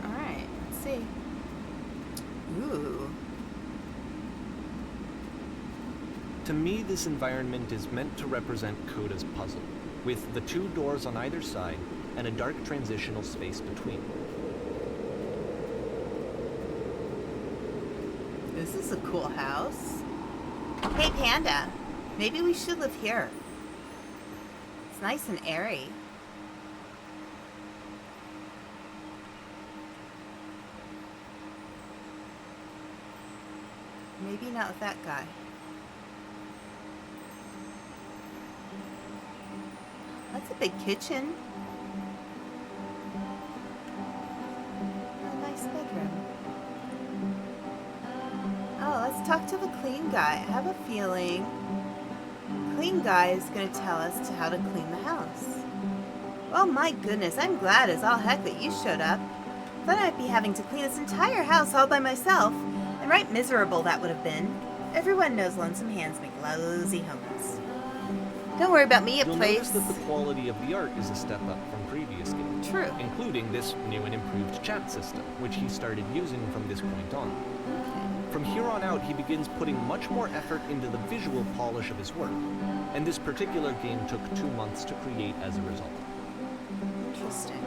Alright, let's see. Ooh. To me, this environment is meant to represent Coda's puzzle, with the 2 doors on either side and a dark transitional space between. This is a cool house. Hey, Panda. Maybe we should live here. It's nice and airy. Maybe not with that guy. That's a big kitchen. A nice bedroom. Oh, let's talk to the clean guy. I have a feeling clean guy is going to tell us how to clean the house. Oh my goodness, I'm glad as all heck that you showed up. Thought I'd be having to clean this entire house all by myself. And right miserable that would have been. Everyone knows lonesome hands make lousy homes. Don't worry about me, a You'll place. notice that the quality of the art is a step up from previous games. True. Including this new and improved chat system, which he started using from this point on. Okay. From here on out, he begins putting much more effort into the visual polish of his work, and this particular game took 2 months to create as a result. Interesting.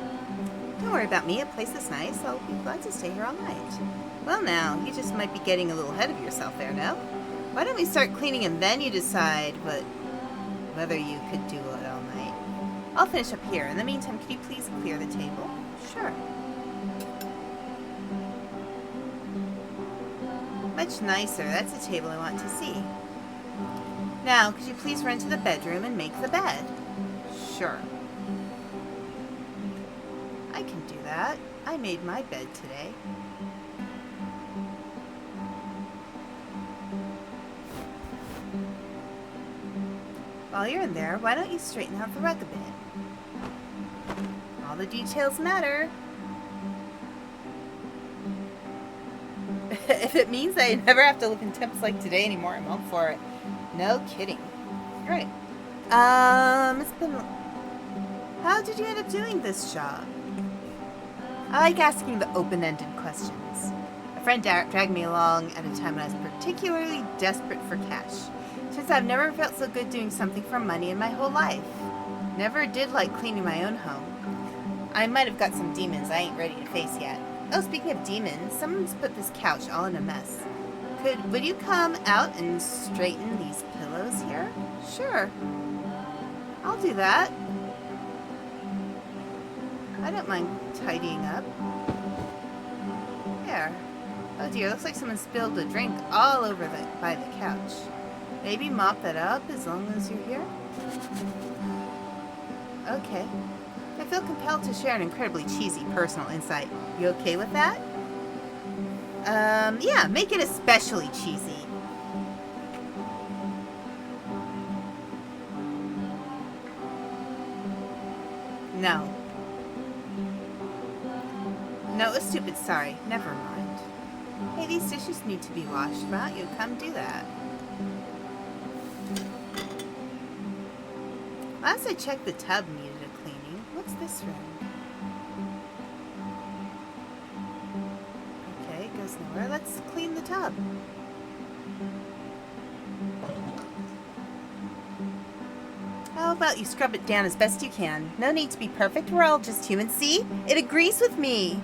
Don't worry about me, a place is nice. I'll be glad to stay here all night. Well now, you just might be getting a little ahead of yourself there, no? Why don't we start cleaning and then you decide whether you could do it all night. I'll finish up here. In the meantime, could you please clear the table? Sure. Much nicer. That's a table I want to see. Now, could you please run to the bedroom and make the bed? Sure. I can do that. I made my bed today. While you're in there, why don't you straighten out the rug a bit? All the details matter. If it means I never have to live in temps like today anymore, I'm all for it. No kidding. Right. It's been... How did you end up doing this job? I like asking the open-ended questions. A friend dragged me along at a time when I was particularly desperate for cash. Since I've never felt so good doing something for money in my whole life. Never did like cleaning my own home. I might have got some demons I ain't ready to face yet. Oh, speaking of demons, someone's put this couch all in a mess. Would you come out and straighten these pillows here? Sure. I'll do that. I don't mind tidying up. There. Oh dear, looks like someone spilled a drink all over by the couch. Maybe mop that up as long as you're here? Okay. I feel compelled to share an incredibly cheesy personal insight. You okay with that? Yeah, make it especially cheesy. No. No, it was stupid, sorry. Never mind. Hey, these dishes need to be washed. Why don't you come do that? Last I checked, the tub needed a cleaning. What's this room? Okay, it goes nowhere. Let's clean the tub. How about you scrub it down as best you can? No need to be perfect. We're all just humans. See? It agrees with me.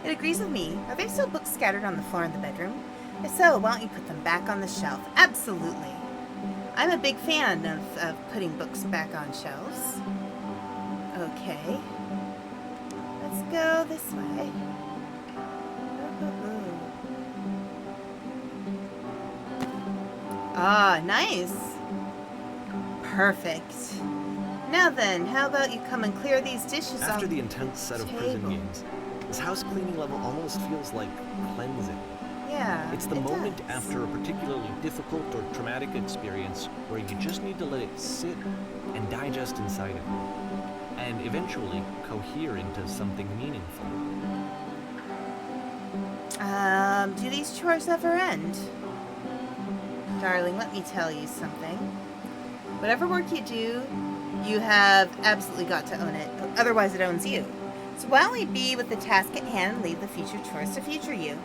It agrees with me. Are there still books scattered on the floor in the bedroom? If so, why don't you put them back on the shelf? Absolutely. I'm a big fan of putting books back on shelves. Okay. Let's go this way. Ah, nice. Perfect. Now then, how about you come and clear these dishes off After the intense set of prison table. games, this house cleaning level almost feels like cleansing. Yeah, It's the it moment does. after a particularly difficult or traumatic experience where you just need to let it sit and digest inside of you, and eventually cohere into something meaningful. Do these chores ever end? Darling, let me tell you something. Whatever work you do, you have absolutely got to own it. Otherwise, it owns you. So why don't we be with the task at hand and leave the future chores to future you?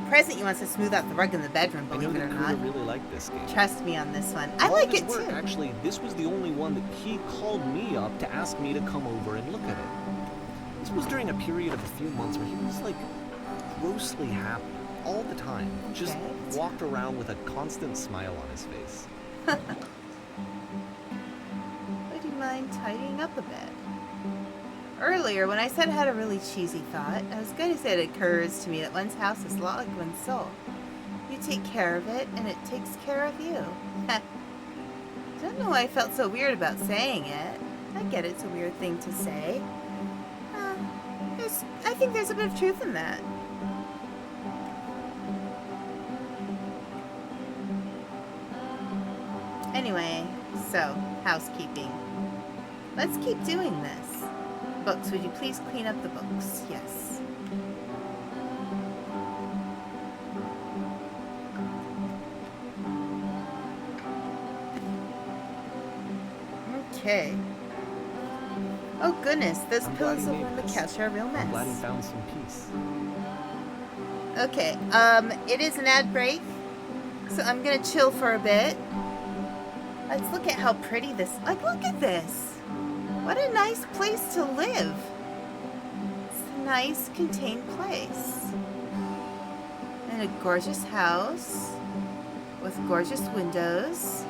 Present, you wants to smooth out the rug in the bedroom, I know believe it that or Kuda not. really liked this game. Trust me on this one. I All like of his it work, too. Actually, this was the only one that he called me up to ask me to come over and look at it. This was during a period of a few months where he was, like, grossly happy all the time. Just Okay. walked around with a constant smile on his face. Would you mind tidying up a bit? Earlier, when I said I had a really cheesy thought, I was going to say it occurs to me that one's house is a lot like one's soul. You take care of it, and it takes care of you. Don't know why I felt so weird about saying it. I get it's a weird thing to say. I think there's a bit of truth in that. Anyway, so, housekeeping. Let's keep doing this. Books, would you please clean up the books? Yes. Okay. Oh goodness, those I'm glad pillows he over made on the this. couch are a real I'm glad he mess. found some peace. Okay, it is an ad break, so I'm gonna chill for a bit. Let's look at how pretty this, like, look at this. What a nice place to live. It's a nice, contained place. And a gorgeous house with gorgeous windows.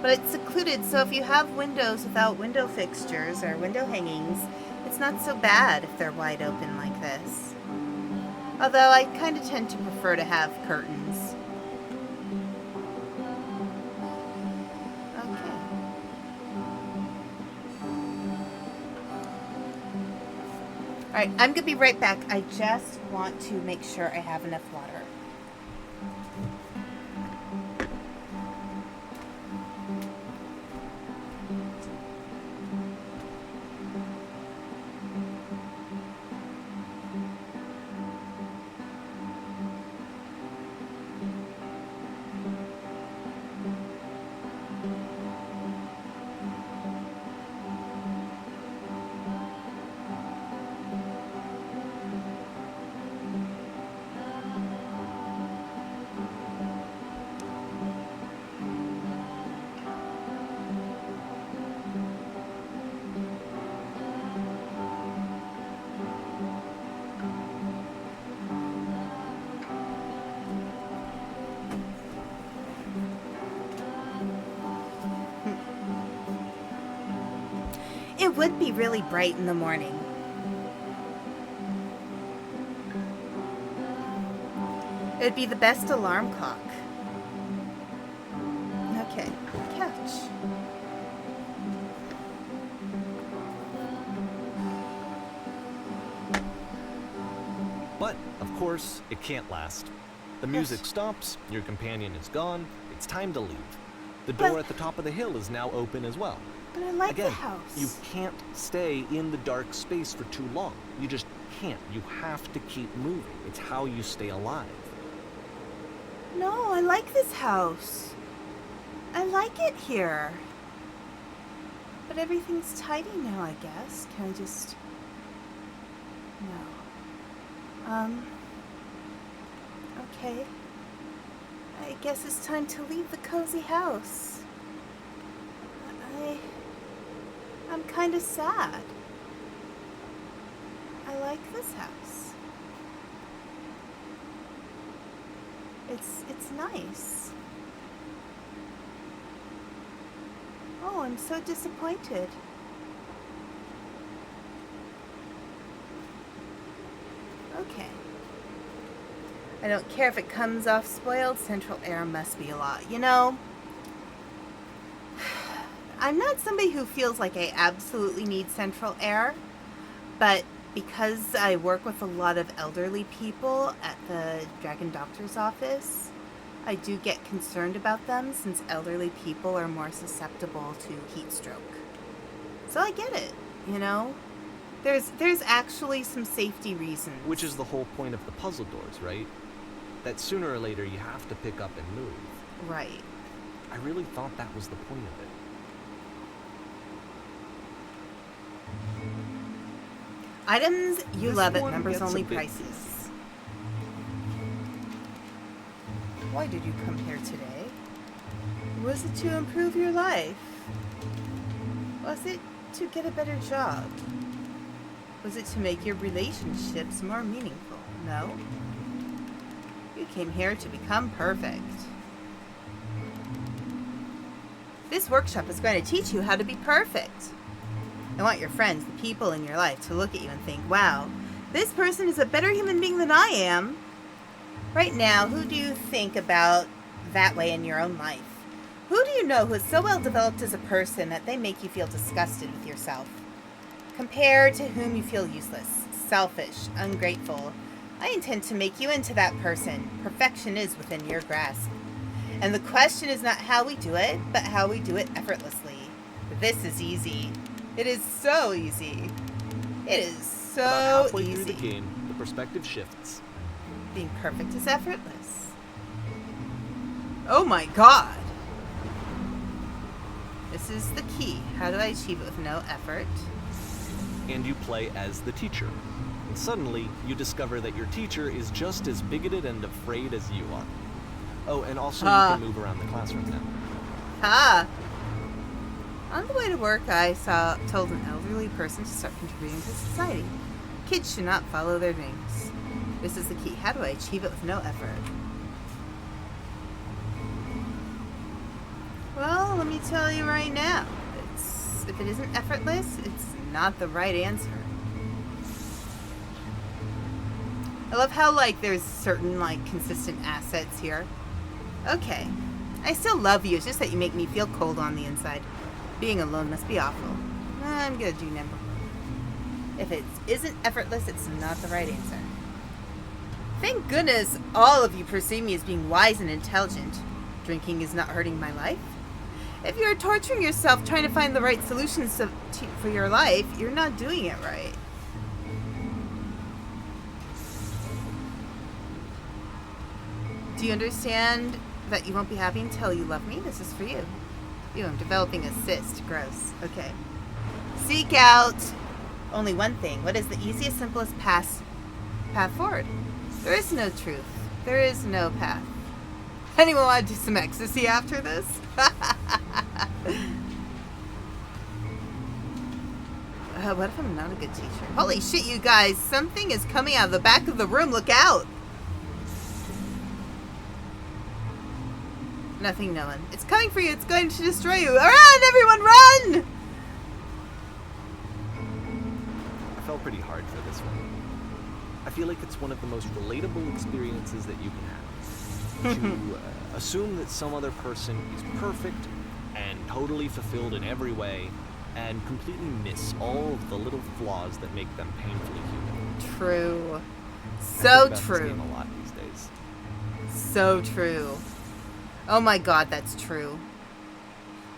But it's secluded, so if you have windows without window fixtures or window hangings, it's not so bad if they're wide open like this. Although I kind of tend to prefer to have curtains. Okay. Alright, I'm gonna be right back. I just want to make sure I have enough water. It would be really bright in the morning. It would be the best alarm clock. Okay, couch. But, of course, it can't last. The music stops, your companion is gone, it's time to leave. The door But- at the top of the hill is now open as well. But I like Again, the house. you can't stay in the dark space for too long. You just can't. You have to keep moving. It's how you stay alive. No, I like this house. I like it here. But everything's tidy now, I guess. Can I just... No. Okay. I guess it's time to leave the cozy house. I'm kind of sad. I like this house. It's nice. Oh, I'm so disappointed. Okay. I don't care if it comes off spoiled. Central air must be a lot. You know, I'm not somebody who feels like I absolutely need central air, but because I work with a lot of elderly people at the Dragon Doctor's office, I do get concerned about them since elderly people are more susceptible to heat stroke. So I get it, you know? There's actually some safety reasons. Which is the whole point of the puzzle doors, right? That sooner or later you have to pick up and move. Right. I really thought that was the point of it. Items you This love at one members gets a only bit prices. Why did you come here today? Was it to improve your life? Was it to get a better job? Was it to make your relationships more meaningful? No. You came here to become perfect. This workshop is going to teach you how to be perfect. I want your friends, the people in your life, to look at you and think, wow, this person is a better human being than I am. Right now, who do you think about that way in your own life? Who do you know who is so well developed as a person that they make you feel disgusted with yourself? Compare to whom you feel useless, selfish, ungrateful. I intend to make you into that person. Perfection is within your grasp. And the question is not how we do it, but how we do it effortlessly. This is easy. It is so easy. It is so About halfway easy. through the game, the perspective shifts. Being perfect is effortless. Oh my god. This is the key. How do I achieve it with no effort? And you play as the teacher. And suddenly, you discover that your teacher is just as bigoted and afraid as you are. Oh, and also you can move around the classroom now. Ha! On the way to work, I told an elderly person to start contributing to society. Kids should not follow their dreams. This is the key. How do I achieve it with no effort? Well, let me tell you right now. If it isn't effortless, it's not the right answer. I love how, there's certain, consistent assets here. Okay. I still love you. It's just that you make me feel cold on the inside. Being alone must be awful. I'm gonna do number one. If it isn't effortless, it's not the right answer. Thank goodness all of you perceive me as being wise and intelligent. Drinking is not hurting my life. If you're torturing yourself trying to find the right solutions for your life, you're not doing it right. Do you understand that you won't be happy until you love me? This is for you. Ew, I'm developing a cyst. Gross. Okay. Seek out only one thing. What is the easiest, simplest path forward? There is no truth. There is no path. Anyone want to do some ecstasy after this? What if I'm not a good teacher? Holy shit, you guys. Something is coming out of the back of the room. Look out. Nothing, no one. It's coming for you. It's going to destroy you. Run, everyone, run! I felt pretty hard for this one. I feel like it's one of the most relatable experiences that you can have. To assume that some other person is perfect and totally fulfilled in every way, and completely miss all of the little flaws that make them painfully human. True. I So think about this true. game a lot these days. So true. Oh my god, that's true.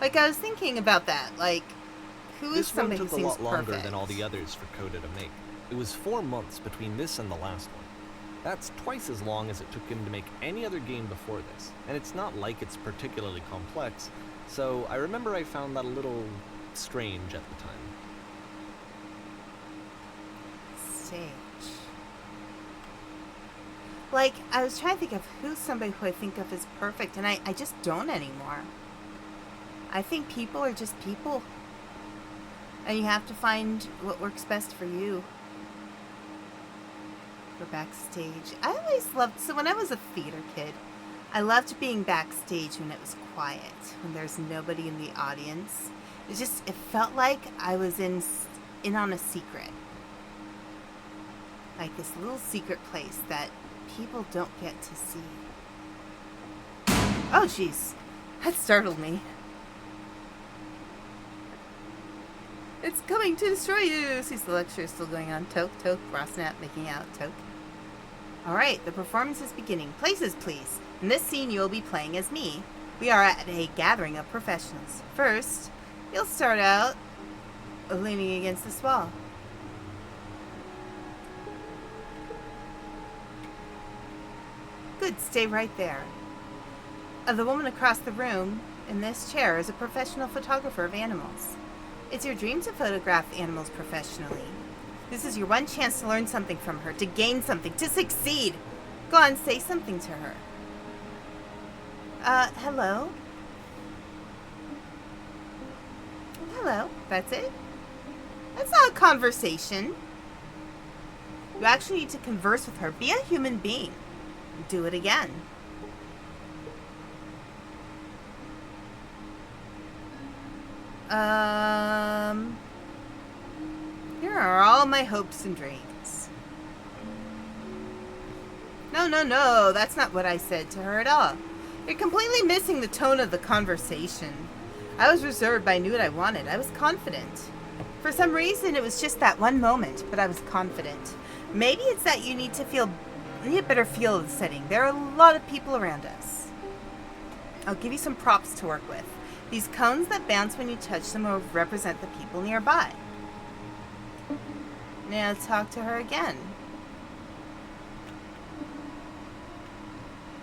I was thinking about that. Who is This one somebody who took a seems lot longer perfect? than all the others for Coda to make. It was 4 months between this and the last one. That's twice as long as it took him to make any other game before this, and it's not like it's particularly complex, so I remember I found that a little strange at the time. Stage. I was trying to think of who's somebody who I think of as perfect, and I just don't anymore. I think people are just people. And you have to find what works best for you. We're backstage. I always loved, so when I was a theater kid, I loved being backstage when it was quiet, when there's nobody in the audience. It felt like I was in on a secret. Like this little secret place that people don't get to see. Oh, jeez. That startled me. It's coming to destroy you. Sees the lecture is still going on. Toke, toke, Rosnap making out. Toke. Alright, the performance is beginning. Places, please. In this scene, you will be playing as me. We are at a gathering of professionals. First, you'll start out leaning against this wall. Good, stay right there. The woman across the room in this chair is a professional photographer of animals. It's your dream to photograph animals professionally. This is your one chance to learn something from her, to gain something, to succeed. Go on, say something to her. Hello? Hello, that's it? That's not a conversation. You actually need to converse with her. Be a human being. Do it again. Here are all my hopes and dreams. No, that's not what I said to her at all. You're completely missing the tone of the conversation. I was reserved, but I knew what I wanted. I was confident. For some reason, it was just that one moment, but I was confident. Maybe it's that you need a better feel of the setting. There are a lot of people around us. I'll give you some props to work with. These cones that bounce when you touch them will represent the people nearby. Now talk to her again.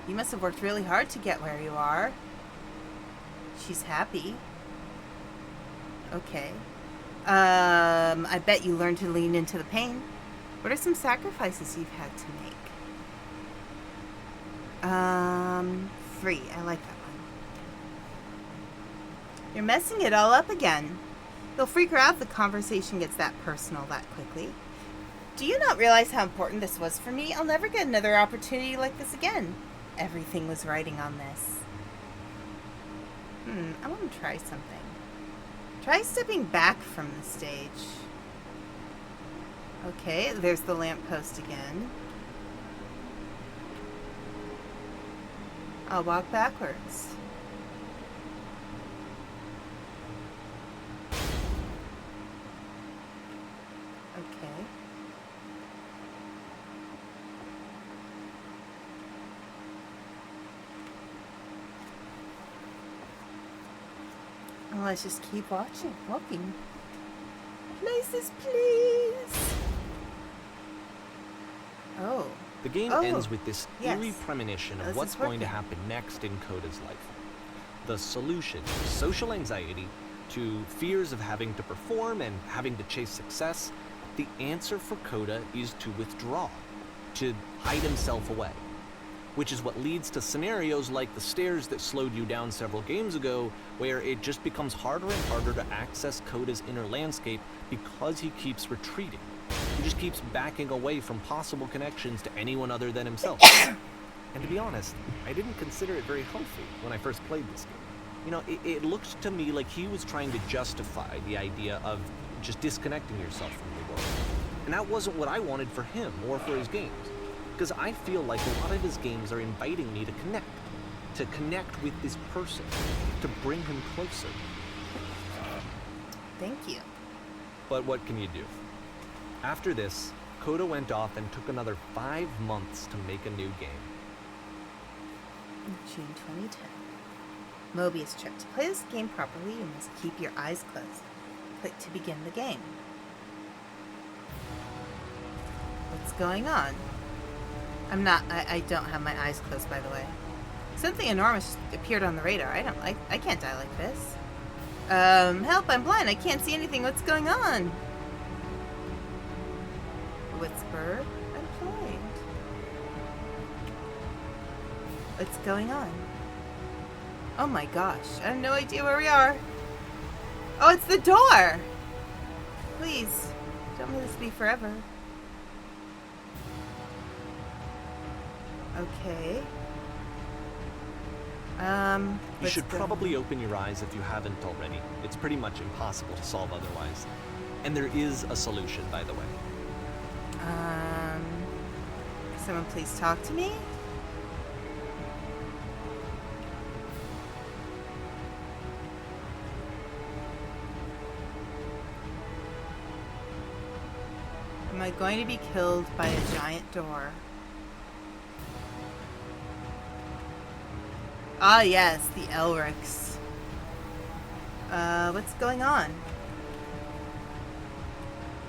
You must have worked really hard to get where you are. She's happy. Okay. I bet you learned to lean into the pain. What are some sacrifices you've had to make? 3. I like that one. You're messing it all up again. You'll freak her out if the conversation gets that personal that quickly. Do you not realize how important this was for me? I'll never get another opportunity like this again. Everything was riding on this. I want to try something. Try stepping back from the stage. Okay, there's the lamppost again. I'll walk backwards. Okay. Well, let's just keep walking. Places, please. Oh. The game ends with this eerie yes. premonition of This what's is going to working. happen next in Coda's life. The solution to social anxiety, to fears of having to perform and having to chase success, the answer for Coda is to withdraw, to hide himself away. Which is what leads to scenarios like the stairs that slowed you down several games ago, where it just becomes harder and harder to access Coda's inner landscape because he keeps retreating. He just keeps backing away from possible connections to anyone other than himself. And to be honest, I didn't consider it very healthy when I first played this game. You know, it looked to me like he was trying to justify the idea of just disconnecting yourself from the world. And that wasn't what I wanted for him or for his games. Because I feel like a lot of his games are inviting me to connect with this person, to bring him closer. Thank you. But what can you do? After this, Coda went off and took another 5 months to make a new game. June 2010. Mobius trip. To play this game properly, you must keep your eyes closed. Click to begin the game. What's going on? I don't have my eyes closed, by the way. Something enormous appeared on the radar. I can't die like this. Help, I'm blind. I can't see anything. What's going on? Whisper. I'm blind. What's going on? Oh my gosh. I have no idea where we are. Oh, it's the door! Please, don't let this be forever. Okay. You should probably open your eyes if you haven't already. It's pretty much impossible to solve otherwise. And there is a solution, by the way. Someone please talk to me? Am I going to be killed by a giant door? Ah, yes, the Elrics. What's going on?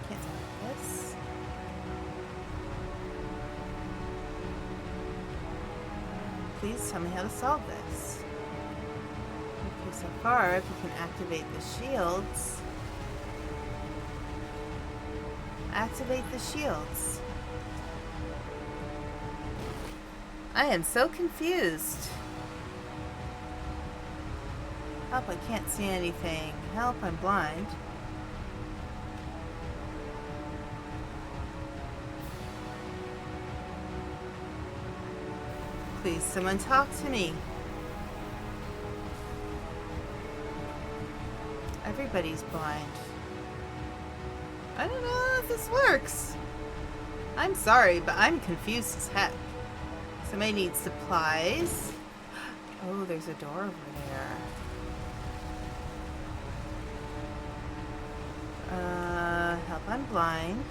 Can't tell this. Please tell me how to solve this. Okay, so far, if you can activate the shields. Activate the shields. I am so confused. Help, I can't see anything. Help, I'm blind. Please, someone talk to me. Everybody's blind. I don't know if this works. I'm sorry, but I'm confused as heck. Somebody needs supplies. Oh, there's a door over there. Help, I'm blind.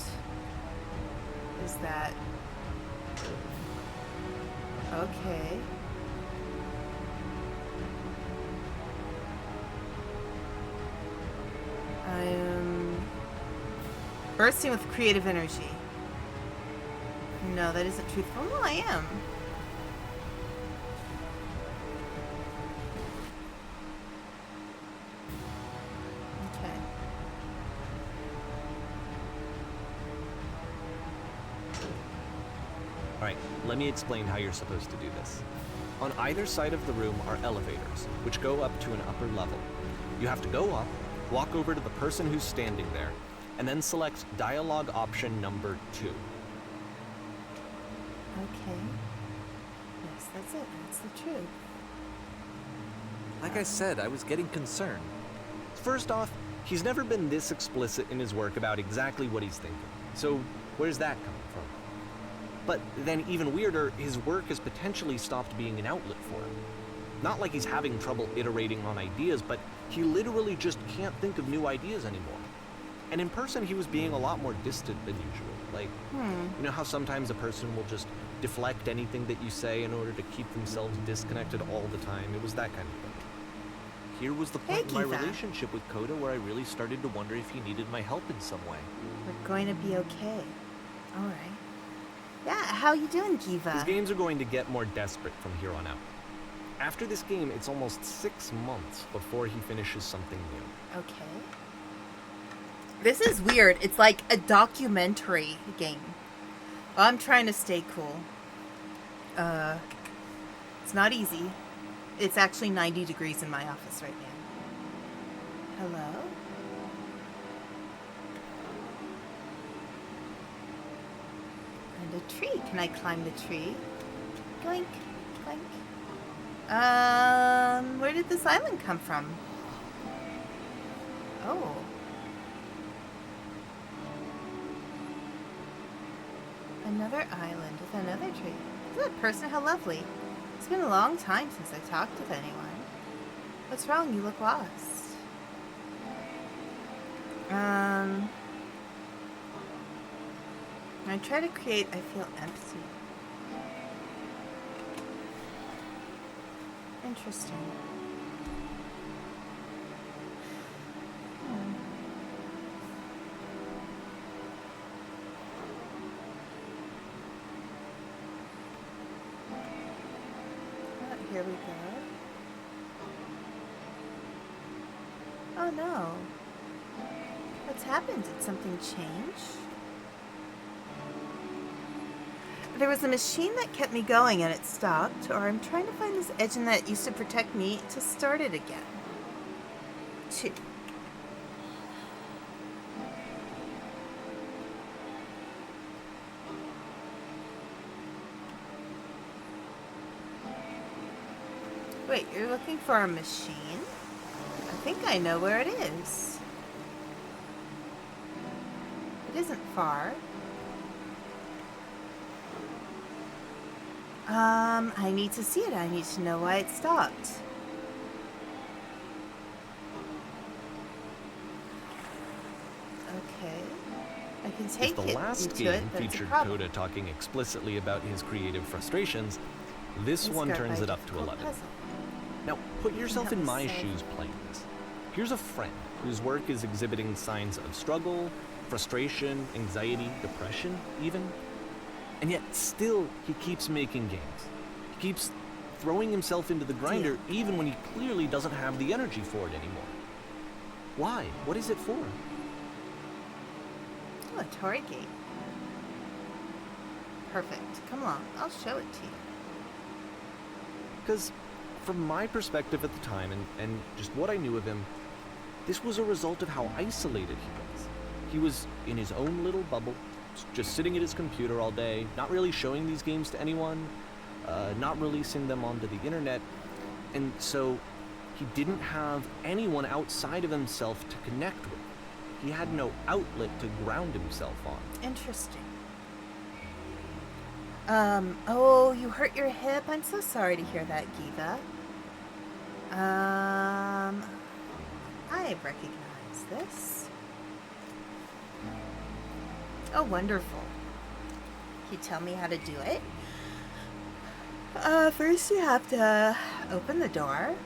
Is that... Okay. I'm bursting with creative energy. No, that isn't truthful. No, I am. Okay. Alright, let me explain how you're supposed to do this. On either side of the room are elevators, which go up to an upper level. You have to go up, walk over to the person who's standing there, and then select dialogue option number 2. Okay. Yes, that's it. That's the truth. Like I said, I was getting concerned. First off, he's never been this explicit in his work about exactly what he's thinking. So, where's that coming from? But then even weirder, his work has potentially stopped being an outlet for him. Not like he's having trouble iterating on ideas, but he literally just can't think of new ideas anymore. And in person, he was being a lot more distant than usual. Like, you know how sometimes a person will just deflect anything that you say in order to keep themselves disconnected all the time? It was that kind of thing. Here was the point in my relationship with Coda where I really started to wonder if he needed my help in some way. We're going to be okay. All right. Yeah, how you doing, Giva? His games are going to get more desperate from here on out. After this game, it's almost 6 months before he finishes something new. Okay. This is weird. It's like a documentary game. Well, I'm trying to stay cool. It's not easy. It's actually 90 degrees in my office right now. Hello? And a tree. Can I climb the tree? Clink, clink. Where did this island come from? Oh. Another island with another tree. Is that person? How lovely. It's been a long time since I talked with anyone. What's wrong? You look lost. I try to create, I feel empty. Interesting. Here we go. Oh no. What's happened? Did something change? There was a machine that kept me going and it stopped, or I'm trying to find this engine that used to protect me to start it again. 2. Wait, you're looking for a machine? I think I know where it is. It isn't far. I need to see it. I need to know why it stopped. Okay. I can take it. If the last game featured Coda talking explicitly about his creative frustrations, this one turns it up to 11. Now, put yourself in my shoes playing this. Here's a friend whose work is exhibiting signs of struggle, frustration, anxiety, depression, even. And yet, still, he keeps making games. He keeps throwing himself into the grinder, even when he clearly doesn't have the energy for it anymore. Why? What is it for? Oh, a Torii gate. Perfect. Come on, I'll show it to you. Because, from my perspective at the time, and just what I knew of him, this was a result of how isolated he was. He was in his own little bubble, just sitting at his computer all day, not really showing these games to anyone, not releasing them onto the internet, and so he didn't have anyone outside of himself to connect with. He had no outlet to ground himself on. Interesting. Oh, you hurt your hip? I'm so sorry to hear that, Giva. I recognize this. Oh, wonderful. Can you tell me how to do it? First you have to open the door.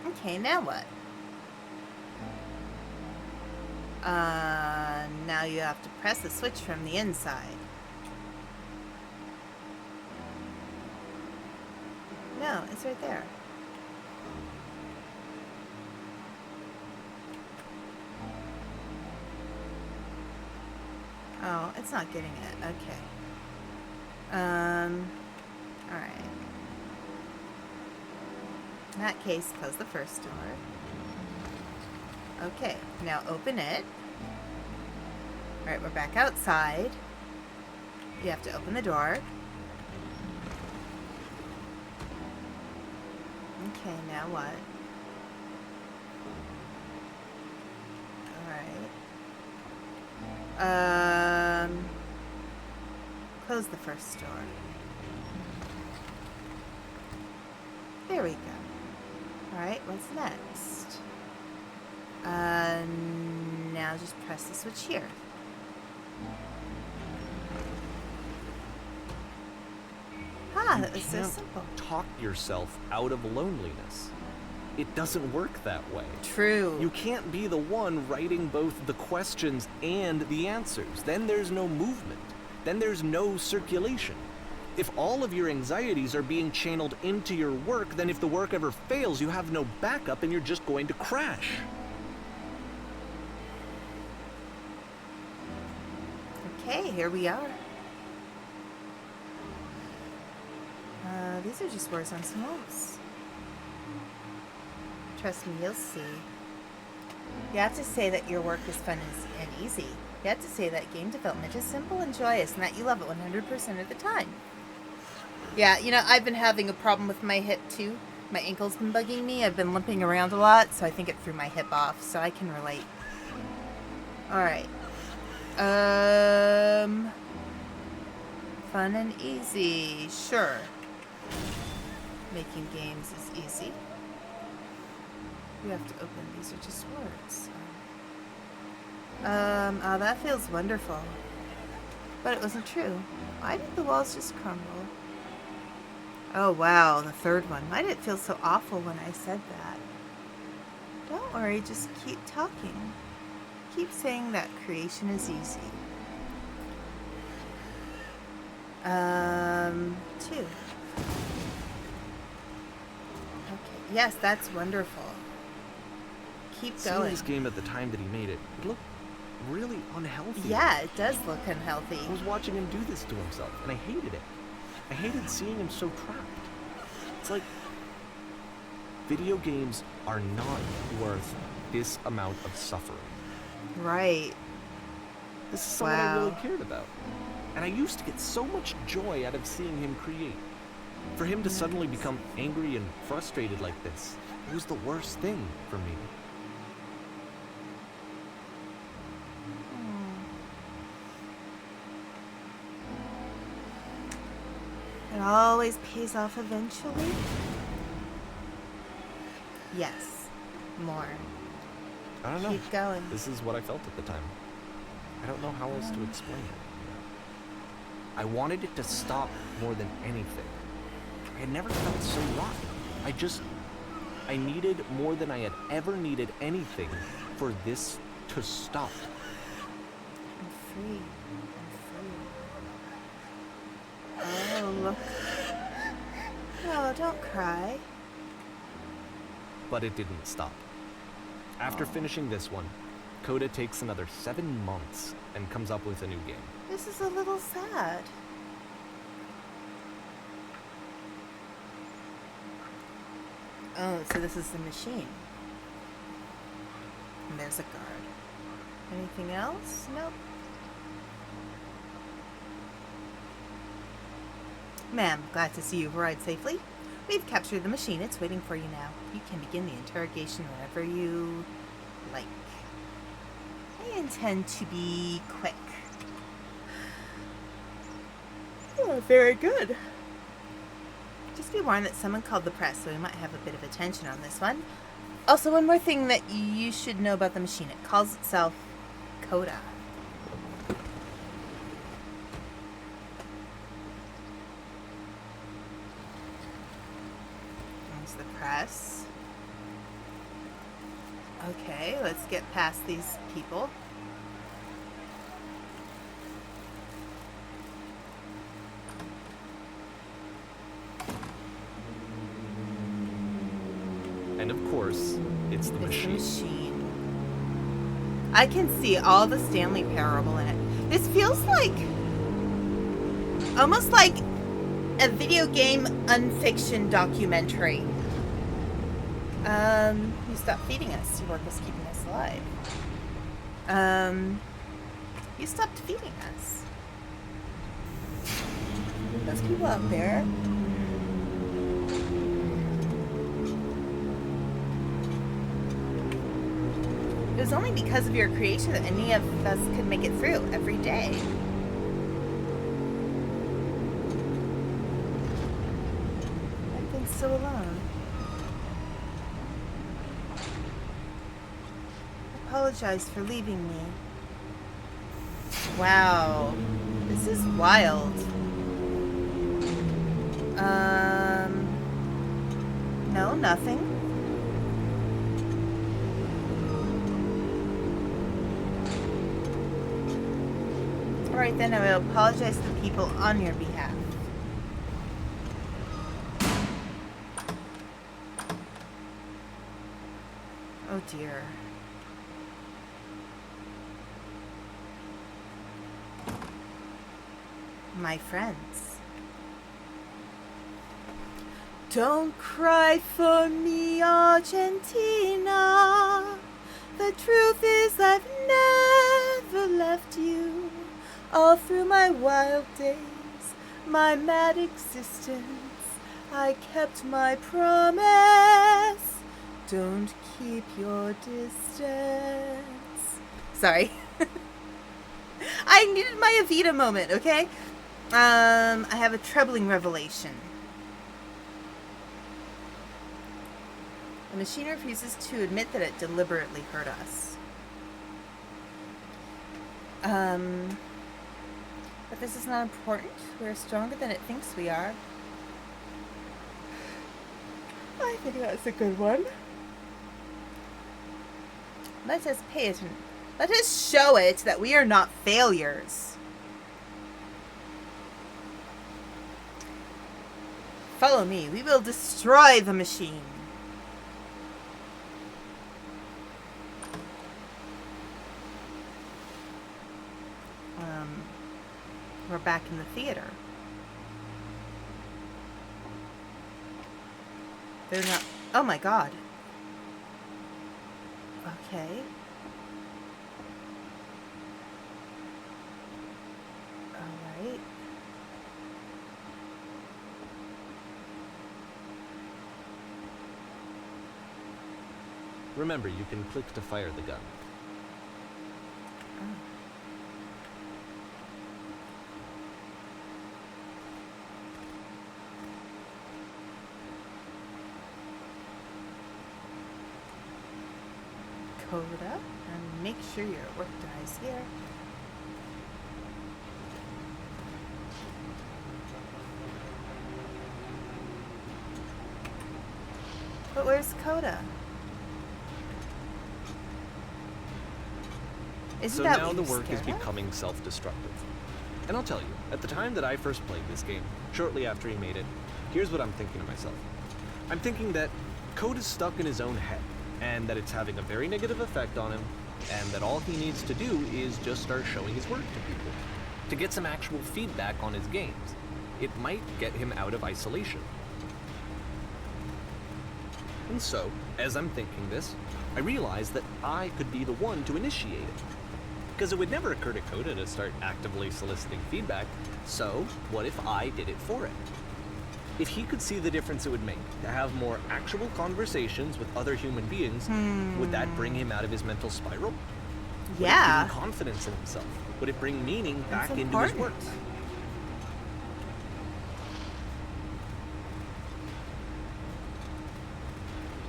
Okay, now what? Now you have to press the switch from the inside. No, it's right there. Oh, it's not getting it. Okay. Alright. In that case, close the first door. Okay, now open it. Alright, we're back outside. You have to open the door. Okay, now what? Alright. Close the first door. There we go. Alright, what's next? Now just press the switch here. Ah, that was so simple. Talk yourself out of loneliness. It doesn't work that way. True. You can't be the one writing both the questions and the answers. Then there's no movement. Then there's no circulation. If all of your anxieties are being channeled into your work, then if the work ever fails, you have no backup and you're just going to crash. Okay, here we are. These are just words on some walls. Trust me, you'll see. You have to say that your work is fun and easy. You have to say that game development is simple and joyous and that you love it 100% of the time. Yeah, you know, I've been having a problem with my hip too. My ankle's been bugging me. I've been limping around a lot, so I think it threw my hip off, so I can relate. Alright. Fun and easy. Sure. Making games is easy. You have to open. These are just words. Oh, that feels wonderful. But it wasn't true. Why did the walls just crumble? Oh, wow, the third one. Why did it feel so awful when I said that? Don't worry, just keep talking. Keep saying that creation is easy. 2. Okay, yes, that's wonderful. Keep Seeing going. this game at the time that he made it, it looked really unhealthy. Yeah, it does look unhealthy. I was watching him do this to himself, and I hated it. I hated seeing him so trapped. It's like, video games are not worth this amount of suffering. Right. This is someone I really cared about. And I used to get so much joy out of seeing him create. For him to suddenly become angry and frustrated like this, it was the worst thing for me. It always pays off eventually. Yes. More. I don't know. Keep going. This is what I felt at the time. I don't know how else to explain it. I wanted it to stop more than anything. I had never felt so rotten. I needed more than I had ever needed anything for this to stop. I'm free. Oh, look. No, don't cry. But it didn't stop. After finishing this one, Coda takes another 7 months and comes up with a new game. This is a little sad. Oh, so this is the machine. And there's a guard. Anything else? Nope. Ma'am, glad to see you've arrived safely. We've captured the machine. It's waiting for you now. You can begin the interrogation whenever you like. I intend to be quick. Oh, very good. Just be warned that someone called the press, so we might have a bit of attention on this one. Also, one more thing that you should know about the machine. It calls itself Coda. There's the press. Okay, let's get past these people. And of course, it's the machine. I can see all the Stanley Parable in it. This feels like almost like a video game unfiction documentary. You stopped feeding us. Your work was keeping us alive. You stopped feeding us. Those people out there. It was only because of your creation that any of us could make it through every day. I've been so alone. I apologize for leaving me. Wow. This is wild. No, nothing. Alright then, I will apologize to the people on your behalf. Oh dear. My friends. Don't cry for me, Argentina. The truth is I've never left you. All through my wild days, my mad existence, I kept my promise. Don't keep your distance. Sorry. I needed my Evita moment, okay? I have a troubling revelation. The machine refuses to admit that it deliberately hurt us. But this is not important. We're stronger than it thinks we are. I think that's a good one. Let us pay it. Let us show it that we are not failures. Follow me. We will destroy the machine. We're back in the theater. They're not... Oh my god. Okay. Alright. Remember, you can click to fire the gun. Oh. Coda, and make sure your work dies here. But where's Coda? Isn't So that now what the you're work is scared of? becoming self-destructive. And I'll tell you, at the time that I first played this game, shortly after he made it, here's what I'm thinking to myself. I'm thinking that Code is stuck in his own head, and that it's having a very negative effect on him, and that all he needs to do is just start showing his work to people, to get some actual feedback on his games. It might get him out of isolation. And so, as I'm thinking this, I realize that I could be the one to initiate it. Because it would never occur to Coda to start actively soliciting feedback, so what if I did it for it? if he could see the difference it would make to have more actual conversations with other human beings, would that bring him out of his mental spiral? Would it Yeah. give him confidence in himself? Would it bring meaning That's back into his important. work?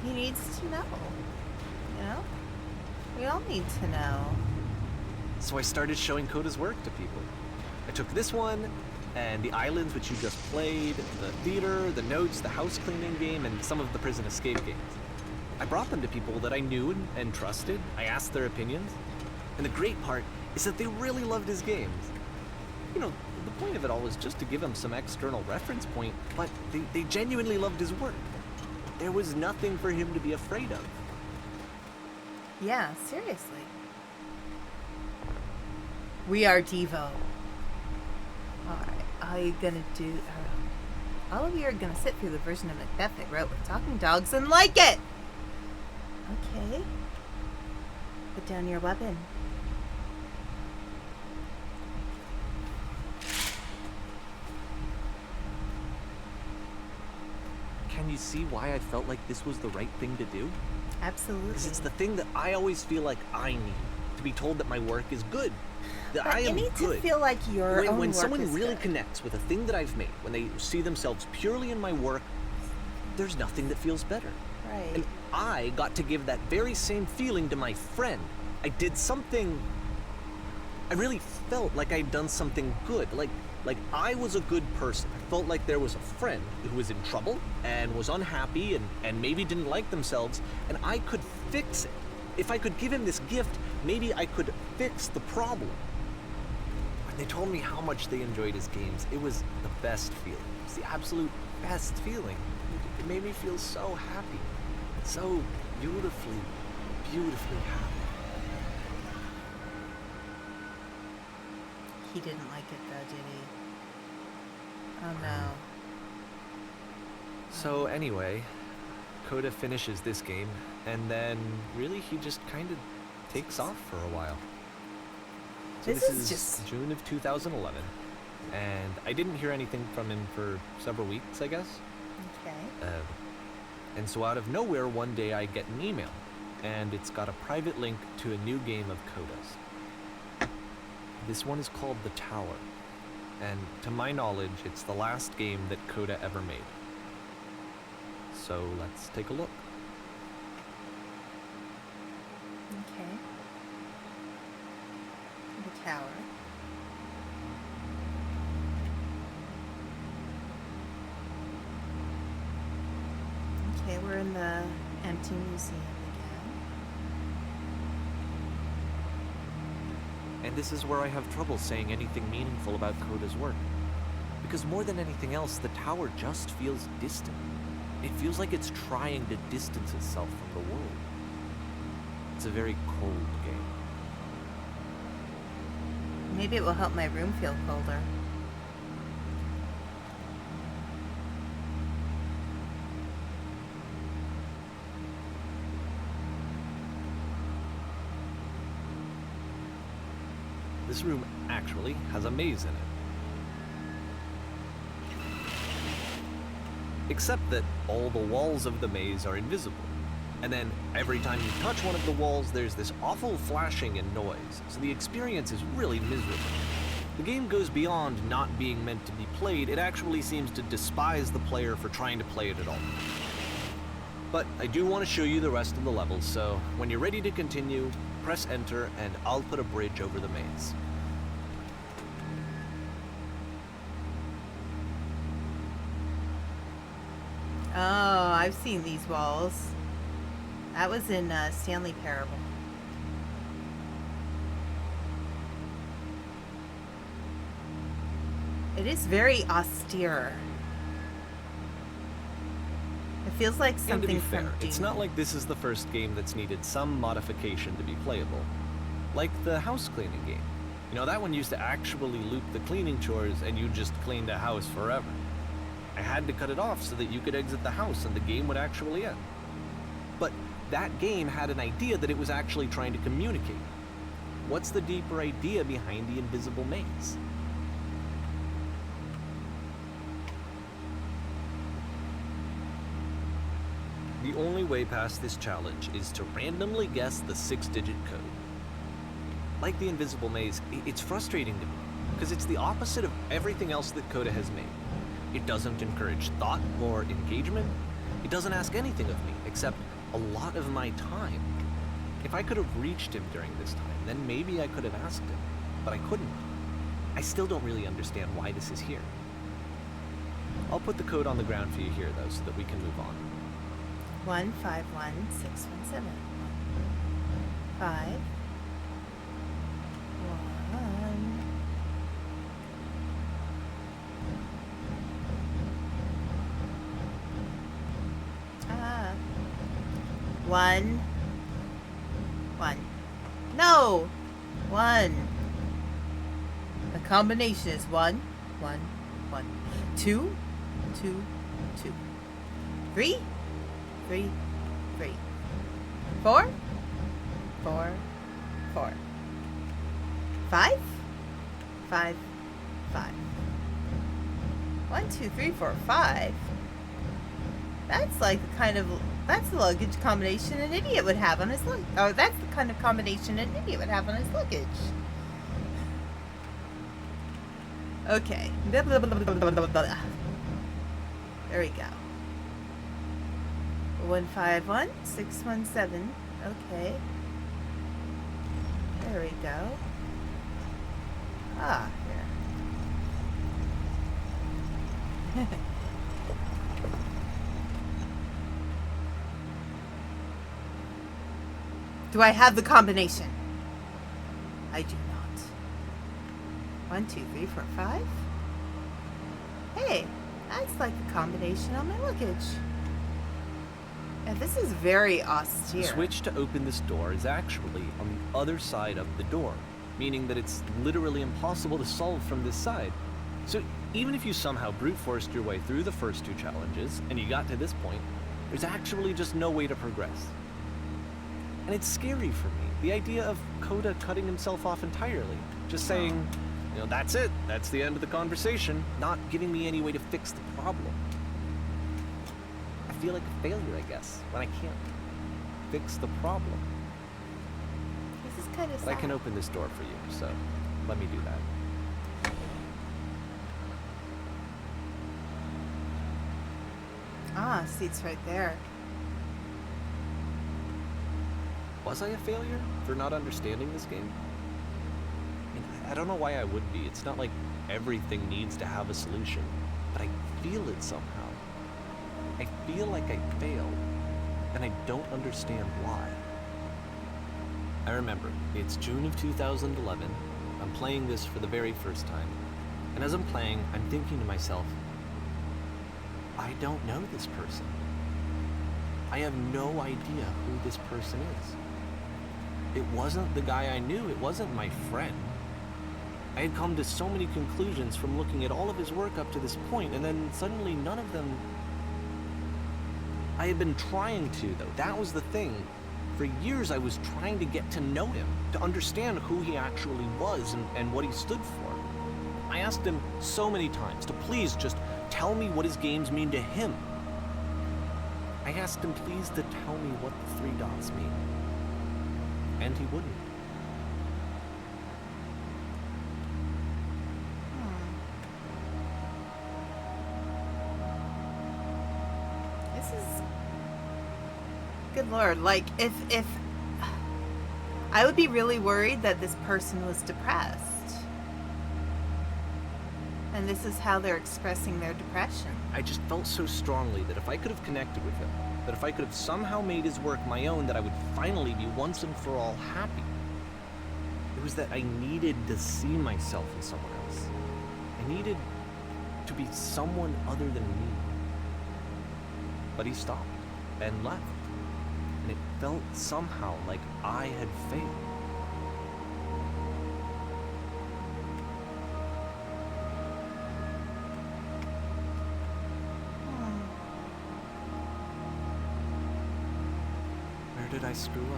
He needs to know. You know? We all need to know. So I started showing Coda's work to people. I took this one, and the islands which you just played, the theater, the notes, the house cleaning game, and some of the prison escape games. I brought them to people that I knew and trusted. I asked their opinions. And the great part is that they really loved his games. You know, the point of it all was just to give him some external reference point, but they genuinely loved his work. There was nothing for him to be afraid of. Yeah, seriously. We are Devo. Alright, all you gonna do... all of you are gonna sit through the version of Macbeth I wrote with talking dogs and like it! Okay. Put down your weapon. Can you see why I felt like this was the right thing to do? Absolutely. Because it's the thing that I always feel like I need. To be told that my work is good. That But I you am need good. to feel like your own When work someone is really good. connects with a thing that I've made, when they see themselves purely in my work, there's nothing that feels better. Right. And I got to give that very same feeling to my friend. I did something... I really felt like I'd done something good. Like I was a good person. I felt like there was a friend who was in trouble and was unhappy and maybe didn't like themselves, and I could fix it. If I could give him this gift, maybe I could fix the problem. When they told me how much they enjoyed his games, it was the best feeling. It was the absolute best feeling. It made me feel so happy. So beautifully, beautifully happy. He didn't like it though, did he? Oh no. So anyway, Coda finishes this game, and then really he just kind of takes off for a while. So This this is is just- June of 2011, and I didn't hear anything from him for several weeks, I guess. Okay. And so out of nowhere, one day I get an email, and it's got a private link to a new game of Coda's. This one is called The Tower, and to my knowledge, it's the last game that Coda ever made. So let's take a look. Okay. The tower. Okay, we're in the empty museum again. And this is where I have trouble saying anything meaningful about Coda's work. Because more than anything else, the tower just feels distant. It feels like it's trying to distance itself from the world. It's a very cold game. Maybe it will help my room feel colder. This room actually has a maze in it. Except that all the walls of the maze are invisible. And then every time you touch one of the walls, there's this awful flashing and noise, so the experience is really miserable. The game goes beyond not being meant to be played, it actually seems to despise the player for trying to play it at all. But I do want to show you the rest of the levels, so when you're ready to continue, press enter and I'll put a bridge over the maze. Oh, I've seen these walls. That was in Stanley Parable. It is very austere. It feels like And to something be fair, from it's Doom. not like this is the first game that's needed some modification to be playable. Like the house cleaning game. You know, that one used to actually loop the cleaning chores and you just cleaned a house forever. I had to cut it off so that you could exit the house and the game would actually end. But that game had an idea that it was actually trying to communicate. What's the deeper idea behind the invisible maze? The only way past this challenge is to randomly guess the 6-digit code. Like the invisible maze, it's frustrating to me, because it's the opposite of everything else that Coda has made. It doesn't encourage thought or engagement. It doesn't ask anything of me, except a lot of my time. If I could have reached him during this time, then maybe I could have asked him, but I couldn't. I still don't really understand why this is here. I'll put the code on the ground for you here, though, so that we can move on. 151617. 5 1 1 1. No! 1. The combination is 1 1 1 2 2 2 3 3 3 4 4 4 5 5 5 1 2 3 4 5. That's like the kind of the luggage combination an idiot would have on his luggage. Oh, that's the kind of combination an idiot would have on his luggage. Okay. Blah, blah, blah, blah, blah, blah, blah. There we go. 151617. Okay. There we go. Ah, here. Do I have the combination? I do not. 1 2 3 4 5. Hey, that's like the combination on my luggage. And this is very austere. The switch to open this door is actually on the other side of the door, meaning that it's literally impossible to solve from this side. So even if you somehow brute forced your way through the first 2 challenges, and you got to this point, there's actually just no way to progress. And it's scary for me, the idea of Coda cutting himself off entirely, just saying, you know, that's it, that's the end of the conversation, not giving me any way to fix the problem. I feel like a failure, I guess, when I can't fix the problem. This is kind of sad. But I can open this door for you, so let me do that. Ah, seat's right there. Was I a failure for not understanding this game? I mean, I don't know why I would be. It's not like everything needs to have a solution, but I feel it somehow. I feel like I failed, and I don't understand why. I remember, it's June of 2011. I'm playing this for the very first time, and as I'm playing, I'm thinking to myself, I don't know this person. I have no idea who this person is. It wasn't the guy I knew, it wasn't my friend. I had come to so many conclusions from looking at all of his work up to this point, and then suddenly none of them... I had been trying to, though. That was the thing. For years I was trying to get to know him, to understand who he actually was and what he stood for. I asked him so many times to please just tell me what his games mean to him. I asked him please to tell me what the 3 dots mean. And he wouldn't. This is... Good Lord, like, if... I would be really worried that this person was depressed. And this is how they're expressing their depression. I just felt so strongly that if I could have connected with him, that if I could have somehow made his work my own, that I would finally be once and for all happy. It was that I needed to see myself in someone else. I needed to be someone other than me. But he stopped and left. And it felt somehow like I had failed. Where did I screw up?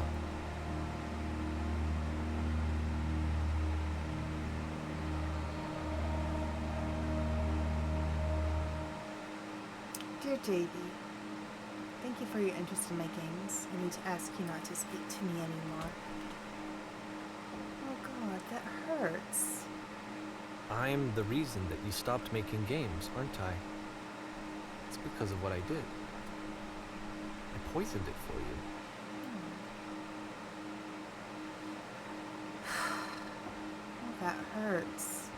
Dear Davy, thank Thank you for your interest in my games. I need to ask you not to speak to me anymore. Oh god, that hurts. I'm the reason that you stopped making games, aren't I? It's because of what I did. I poisoned it for you. Oh, that hurts.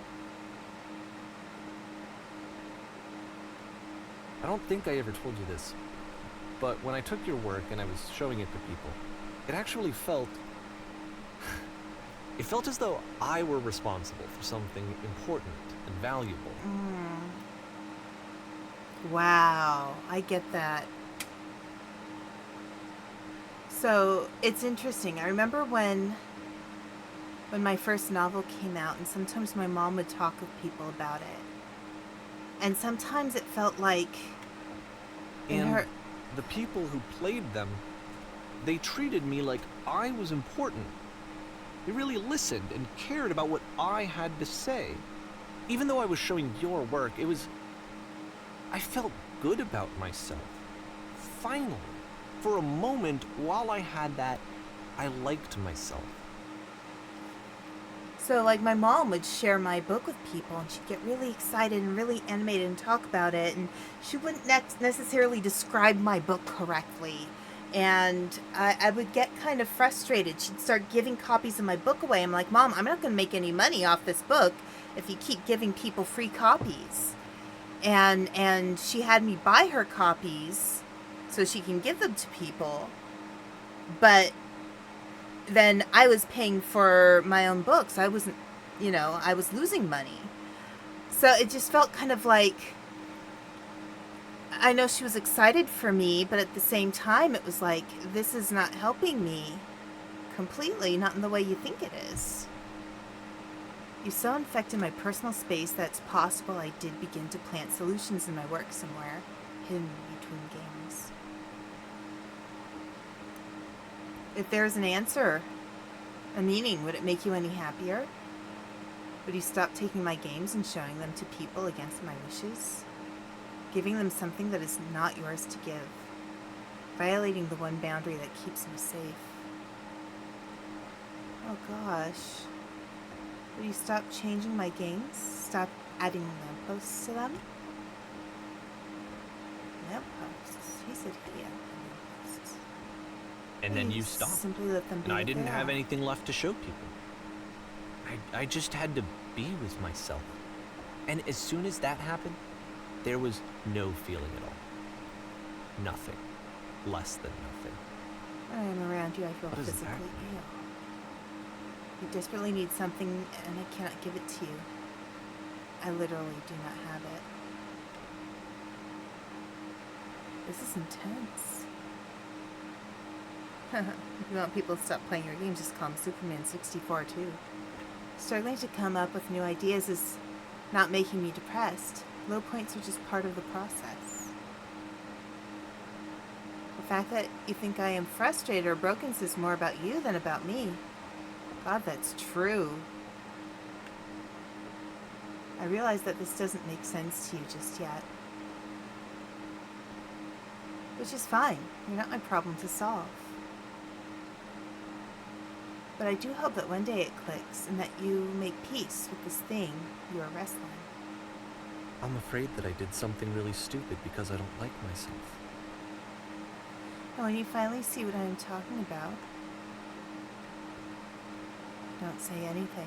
I don't think I ever told you this, but when I took your work and I was showing it to people, it actually felt... it felt as though I were responsible for something important and valuable. Wow, I get that. So, it's interesting. I remember when my first novel came out, and sometimes my mom would talk with people about it. And sometimes it felt like And the people who played them, they treated me like I was important. They really listened and cared about what I had to say. Even though I was showing your work, I felt good about myself. Finally, for a moment, while I had that, I liked myself. So, like, my mom would share my book with people, and she'd get really excited and really animated and talk about it, and she wouldn't necessarily describe my book correctly. And I would get kind of frustrated. She'd start giving copies of my book away. I'm like, Mom, I'm not going to make any money off this book if you keep giving people free copies. And she had me buy her copies so she can give them to people. But then I was paying for my own books. I wasn't, I was losing money. So it just felt kind of like, I know she was excited for me, but at the same time, it was like, this is not helping me completely, not in the way you think it is. You so infected my personal space that it's possible I did begin to plant solutions in my work somewhere, hidden between games. If there's an answer, a meaning, would it make you any happier? Would you stop taking my games and showing them to people against my wishes? Giving them something that is not yours to give. Violating the one boundary that keeps me safe. Oh gosh. Would you stop changing my games? Stop adding lampposts to them? Lampposts? He said he had lampposts. And then you stopped. Simply let them be. And I what didn't they have are. anything left to show people. I just had to be with myself. And as soon as that happened, there was no feeling at all. Nothing. Less than nothing. When I am around you, I feel What does that physically mean? ill. You desperately need something, and I cannot give it to you. I literally do not have it. This is intense. If you want people to stop playing your games, just call him Superman 64 too. Struggling to come up with new ideas is not making me depressed. Low points are just part of the process. The fact that you think I am frustrated or broken says more about you than about me. God, that's true. I realize that this doesn't make sense to you just yet. Which is fine. You're not my problem to solve. But I do hope that one day it clicks and that you make peace with this thing you are wrestling. I'm afraid that I did something really stupid because I don't like myself. And when you finally see what I am talking about, don't say anything.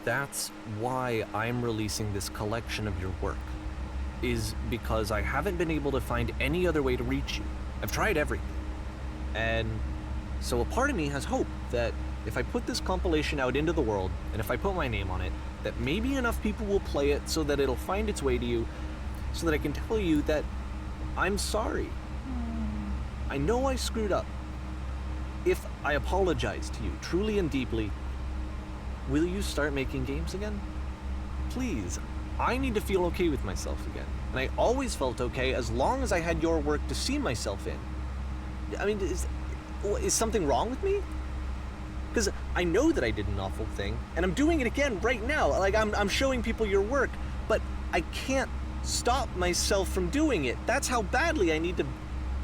That's why I'm releasing this collection of your work, is because I haven't been able to find any other way to reach you. I've tried everything. And so a part of me has hope that if I put this compilation out into the world, and if I put my name on it, that maybe enough people will play it so that it'll find its way to you, so that I can tell you that I'm sorry. I know I screwed up. If I apologize to you truly and deeply, will you start making games again? Please, I need to feel okay with myself again. And I always felt okay as long as I had your work to see myself in. I mean, is something wrong with me? Because I know that I did an awful thing, and I'm doing it again right now. Like, I'm showing people your work, but I can't stop myself from doing it. That's how badly I need to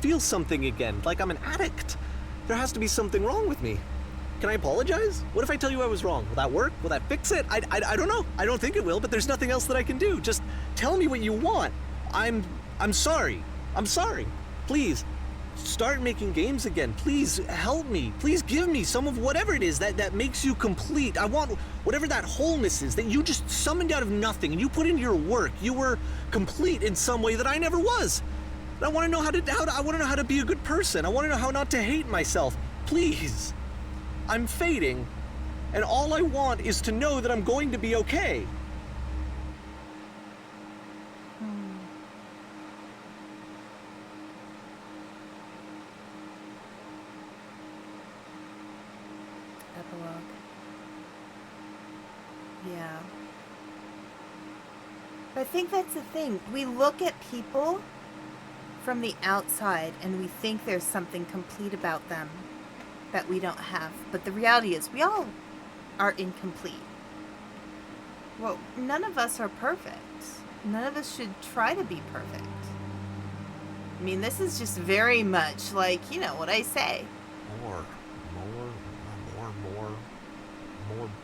feel something again, like I'm an addict. There has to be something wrong with me. Can I apologize? What if I tell you I was wrong? Will that work? Will that fix it? I don't know. I don't think it will, but there's nothing else that I can do. Just tell me what you want. I'm sorry. I'm sorry. Please, start making games again. Please help me. Please give me some of whatever it is that makes you complete. I want whatever that wholeness is that you just summoned out of nothing and you put into your work. You were complete in some way that I never was. I want to know I want to know how to be a good person. I want to know how not to hate myself. Please. I'm fading, and all I want is to know that I'm going to be okay. Epilogue. Yeah. But I think that's the thing. We look at people from the outside and we think there's something complete about them that we don't have. But the reality is we all are incomplete. Well, none of us are perfect. None of us should try to be perfect. I mean, this is just very much like, you know what I say. More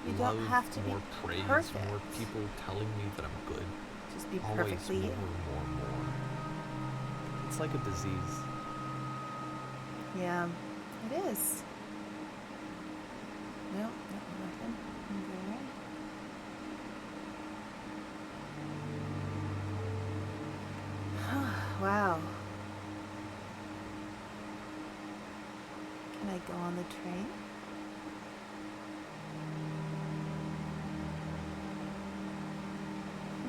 You love, don't have to be more praise, perfect. more people telling me that I'm good. Just be Always perfectly you. more. It's like a disease. Yeah, it is. Nope, nothing. Wow. Can I go on the train?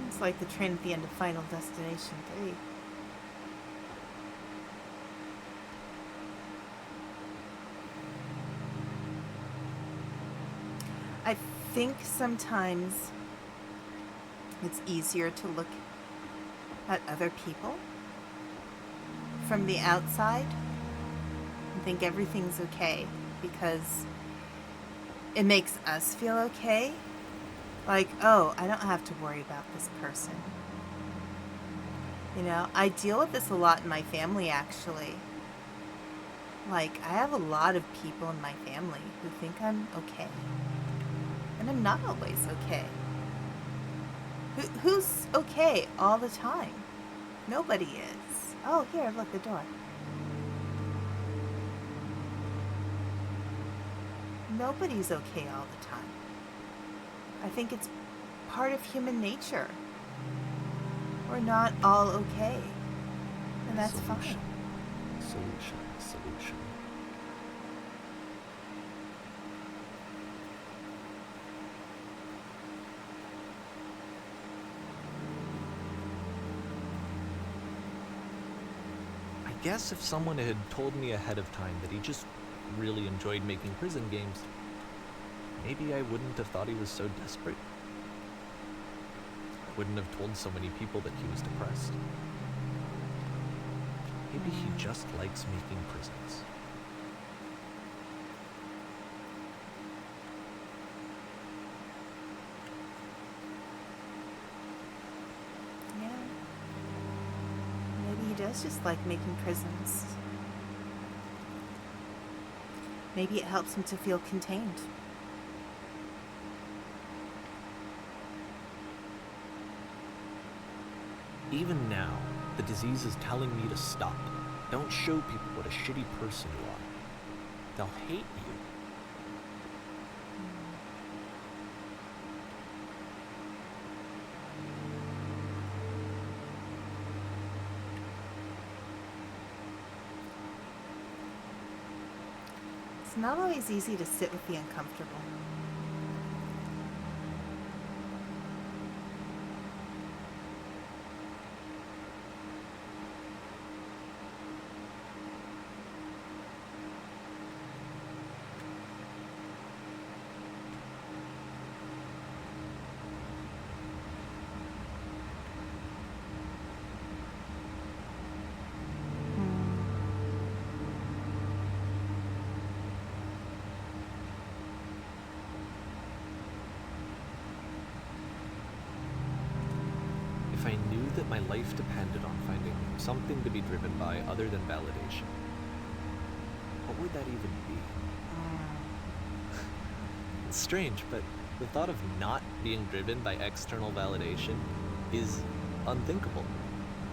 It's like the train at the end of Final Destination 3. I think sometimes it's easier to look at other people from the outside and think everything's okay because it makes us feel okay. Like, oh, I don't have to worry about this person. You know, I deal with this a lot in my family, actually. Like, I have a lot of people in my family who think I'm okay. And I'm not always okay. Who's okay all the time? Nobody is. Oh, here, look, the door. Nobody's okay all the time. I think it's part of human nature. We're not all okay. And that's fine. Solution. I guess if someone had told me ahead of time that he just really enjoyed making prison games, maybe I wouldn't have thought he was so desperate. I wouldn't have told so many people that he was depressed. Maybe he just likes making prisons. Yeah. Maybe he does just like making prisons. Maybe it helps him to feel contained. Even now, the disease is telling me to stop. Don't show people what a shitty person you are. They'll hate you. It's not always easy to sit with the uncomfortable. that my life depended on finding something to be driven by other than validation, what would that even be? It's strange, but the thought of not being driven by external validation is unthinkable.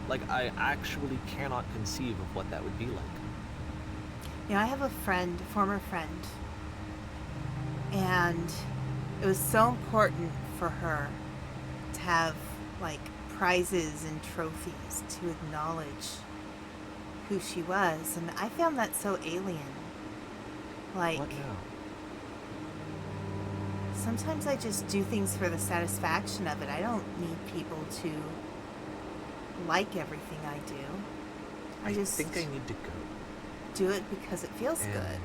Like, I actually cannot conceive of what that would be like. You know, I have a friend, a former friend, and it was so important for her to have, like, prizes and trophies to acknowledge who she was, and I found that so alien. Like, What now? sometimes I just do things for the satisfaction of it. I don't need people to like everything I do. I just think I need to go. do it because it feels And good.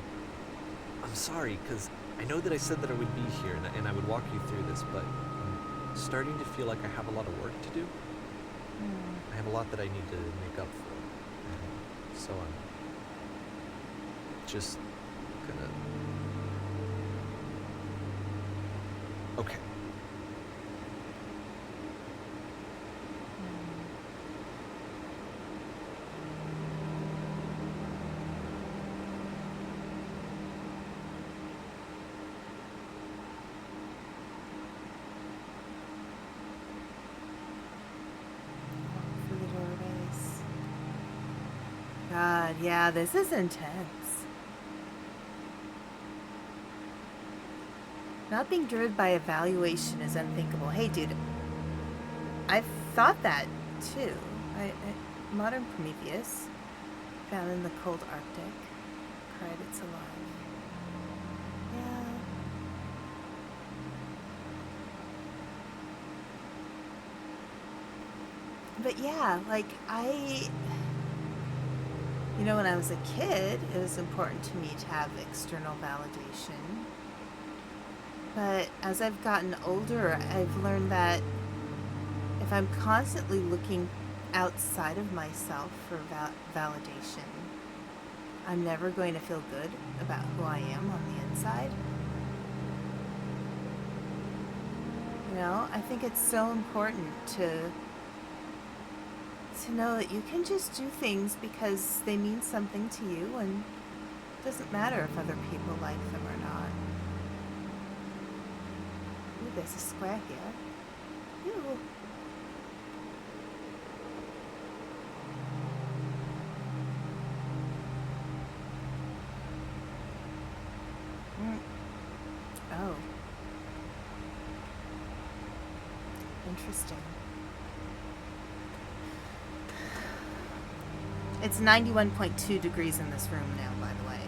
I'm sorry, because I know that I said that I would be here and I would walk you through this, but I'm starting to feel like I have a lot of work to do. I have a lot that I need to make up for. And so I'm just gonna... Okay. Through the doorways. God, yeah, this is intense. Not being driven by evaluation is unthinkable. Hey, dude, I've thought that too. Modern Prometheus, found in the cold Arctic, cried it's alive. Yeah. But yeah, like, you know, when I was a kid, it was important to me to have external validation. But as I've gotten older, I've learned that if I'm constantly looking outside of myself for validation, I'm never going to feel good about who I am on the inside. You know, I think it's so important to know that you can just do things because they mean something to you, and it doesn't matter if other people like them or not. Ooh, there's a square here. Ew. Oh. Interesting. It's 91.2 degrees in this room now, by the way.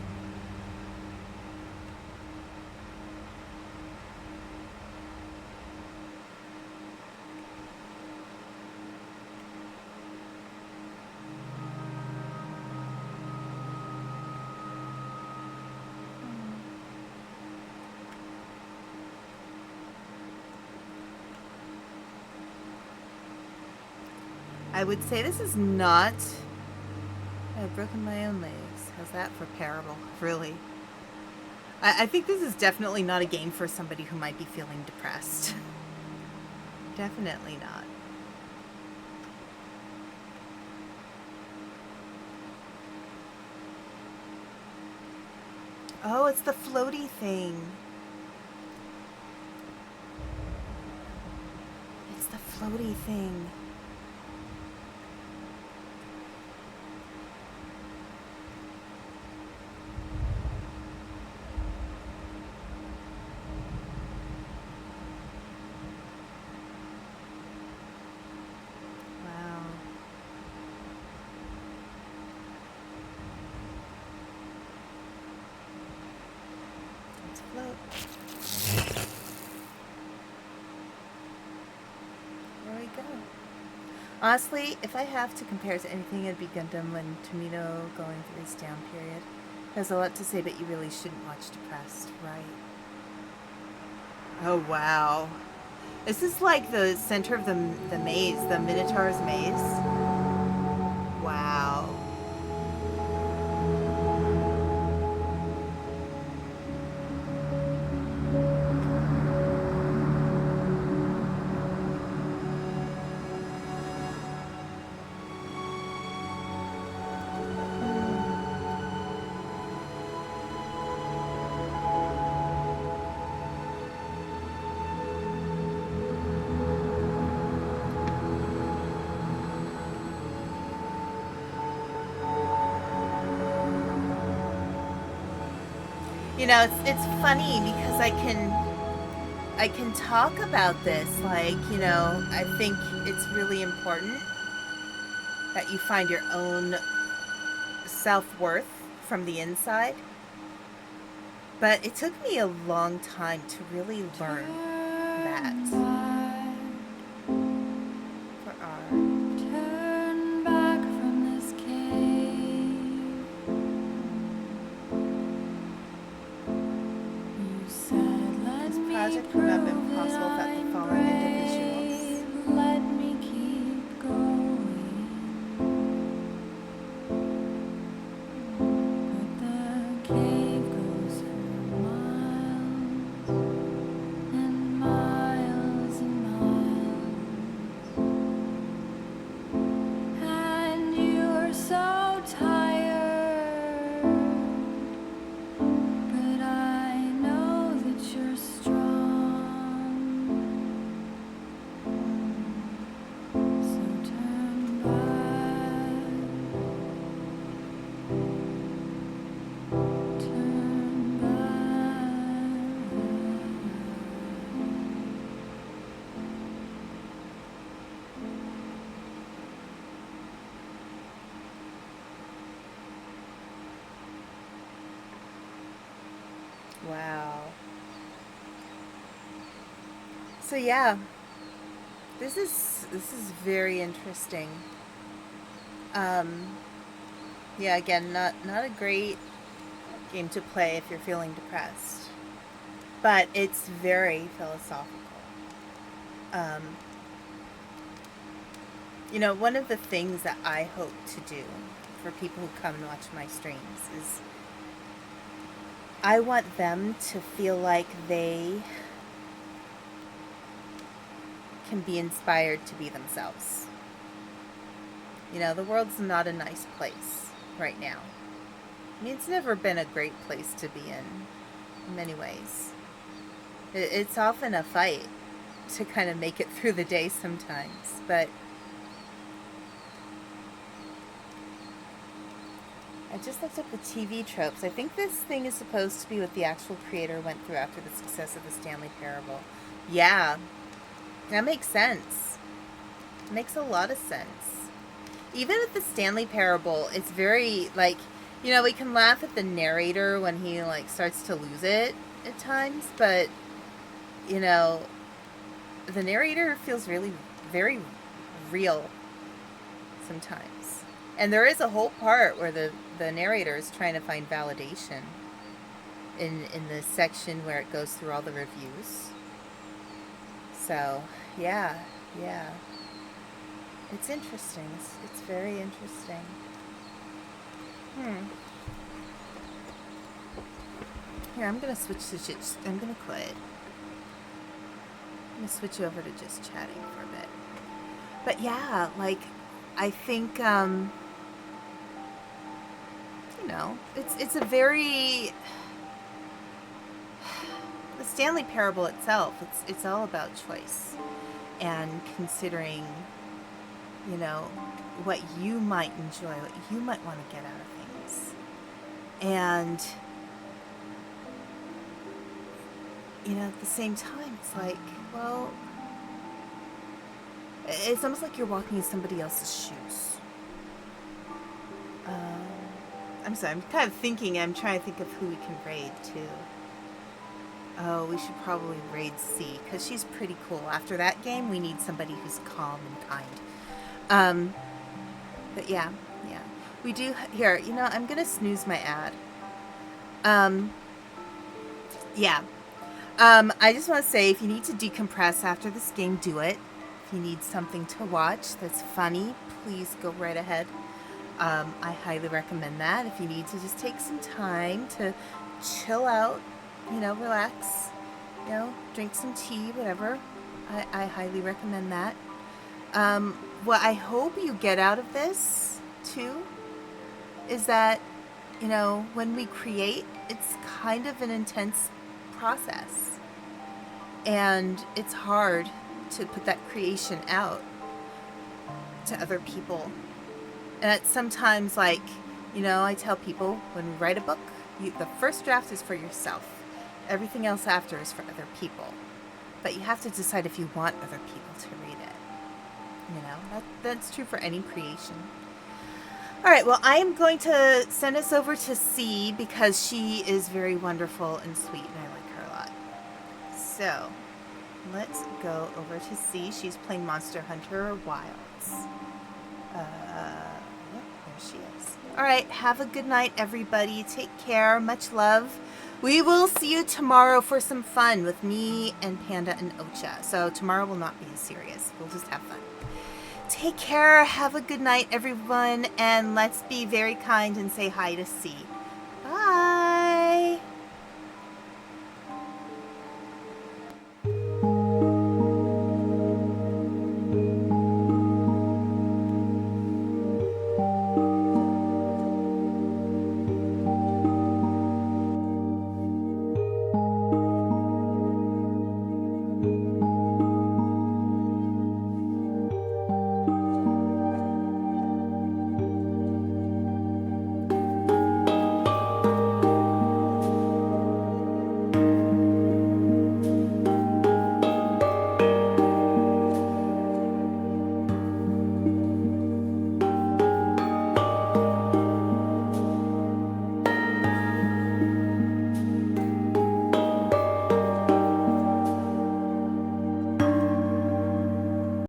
I would say this is not... I've broken my own legs. How's that for parable? Really? I think this is definitely not a game for somebody who might be feeling depressed. Definitely not. Oh, it's the floaty thing. It's the floaty thing. There we go. Honestly, if I have to compare to anything, it'd be Gundam and Tomino going through his down period. There's a lot to say, but you really shouldn't watch Depressed, right? Oh, wow. This is like the center of the maze, the Minotaur's maze. Wow. You know, it's funny because I can talk about this. Like, you know, I think it's really important that you find your own self-worth from the inside. But it took me a long time to really learn that. For our Turn back from this cave. You said, let this me project would not have been prove that possible without the I'm following individuals. brave. Let me keep going. But the cave goes for miles and miles and miles. And you're so tired, but I know that you're strong. So turn back, turn back. Wow. So yeah, this is very interesting. Yeah, again, not a great game to play if you're feeling depressed, but it's very philosophical. Um, you know, one of the things that I hope to do for people who come and watch my streams is I want them to feel like they can be inspired to be themselves. You know, the world's not a nice place right now. I mean, it's never been a great place to be in many ways. It's often a fight to kind of make it through the day sometimes, but I just looked up the TV tropes. I think this thing is supposed to be what the actual creator went through after the success of the Stanley Parable. Yeah, that makes sense. It makes a lot of sense. Even with the Stanley Parable, it's very, like, you know, we can laugh at the narrator when he, like, starts to lose it at times, but, you know, the narrator feels really very real sometimes. And there is a whole part where the narrator is trying to find validation in the section where it goes through all the reviews. So, yeah. It's interesting. It's very interesting. Here, I'm gonna switch to just. I'm gonna quit. I'm gonna switch over to just chatting for a bit. But yeah, like, I think, you know, it's a very. The Stanley Parable itself, it's all about choice and considering, you know, what you might enjoy, what you might want to get out of things. And, you know, at the same time, it's like, well, it's almost like you're walking in somebody else's shoes. I'm sorry, I'm kind of thinking, I'm trying to think of who we can raid too. Oh, we should probably raid C, because she's pretty cool. After that game, we need somebody who's calm and kind. But yeah. We do, here, you know, I'm going to snooze my ad. Yeah. I just want to say, if you need to decompress after this game, do it. If you need something to watch that's funny, please go right ahead. I highly recommend that. If you need to just take some time to chill out, you know, relax, you know, drink some tea, whatever, I highly recommend that. What I hope you get out of this, too, is that, you know, when we create, it's kind of an intense process. And it's hard to put that creation out to other people. And it's sometimes like, you know, I tell people when we write a book, The first draft is for yourself. Everything else after is for other people. But you have to decide if you want other people to read it. You know, that's true for any creation. All right, well, I am going to send us over to C because she is very wonderful and sweet, and I like her a lot. So, let's go over to C. She's playing Monster Hunter Wilds. There she is. All right, have a good night, everybody. Take care. Much love. We will see you tomorrow for some fun with me and Panda and Ocha. So tomorrow will not be serious. We'll just have fun. Take care. Have a good night, everyone. And let's be very kind and say hi to C. Bye.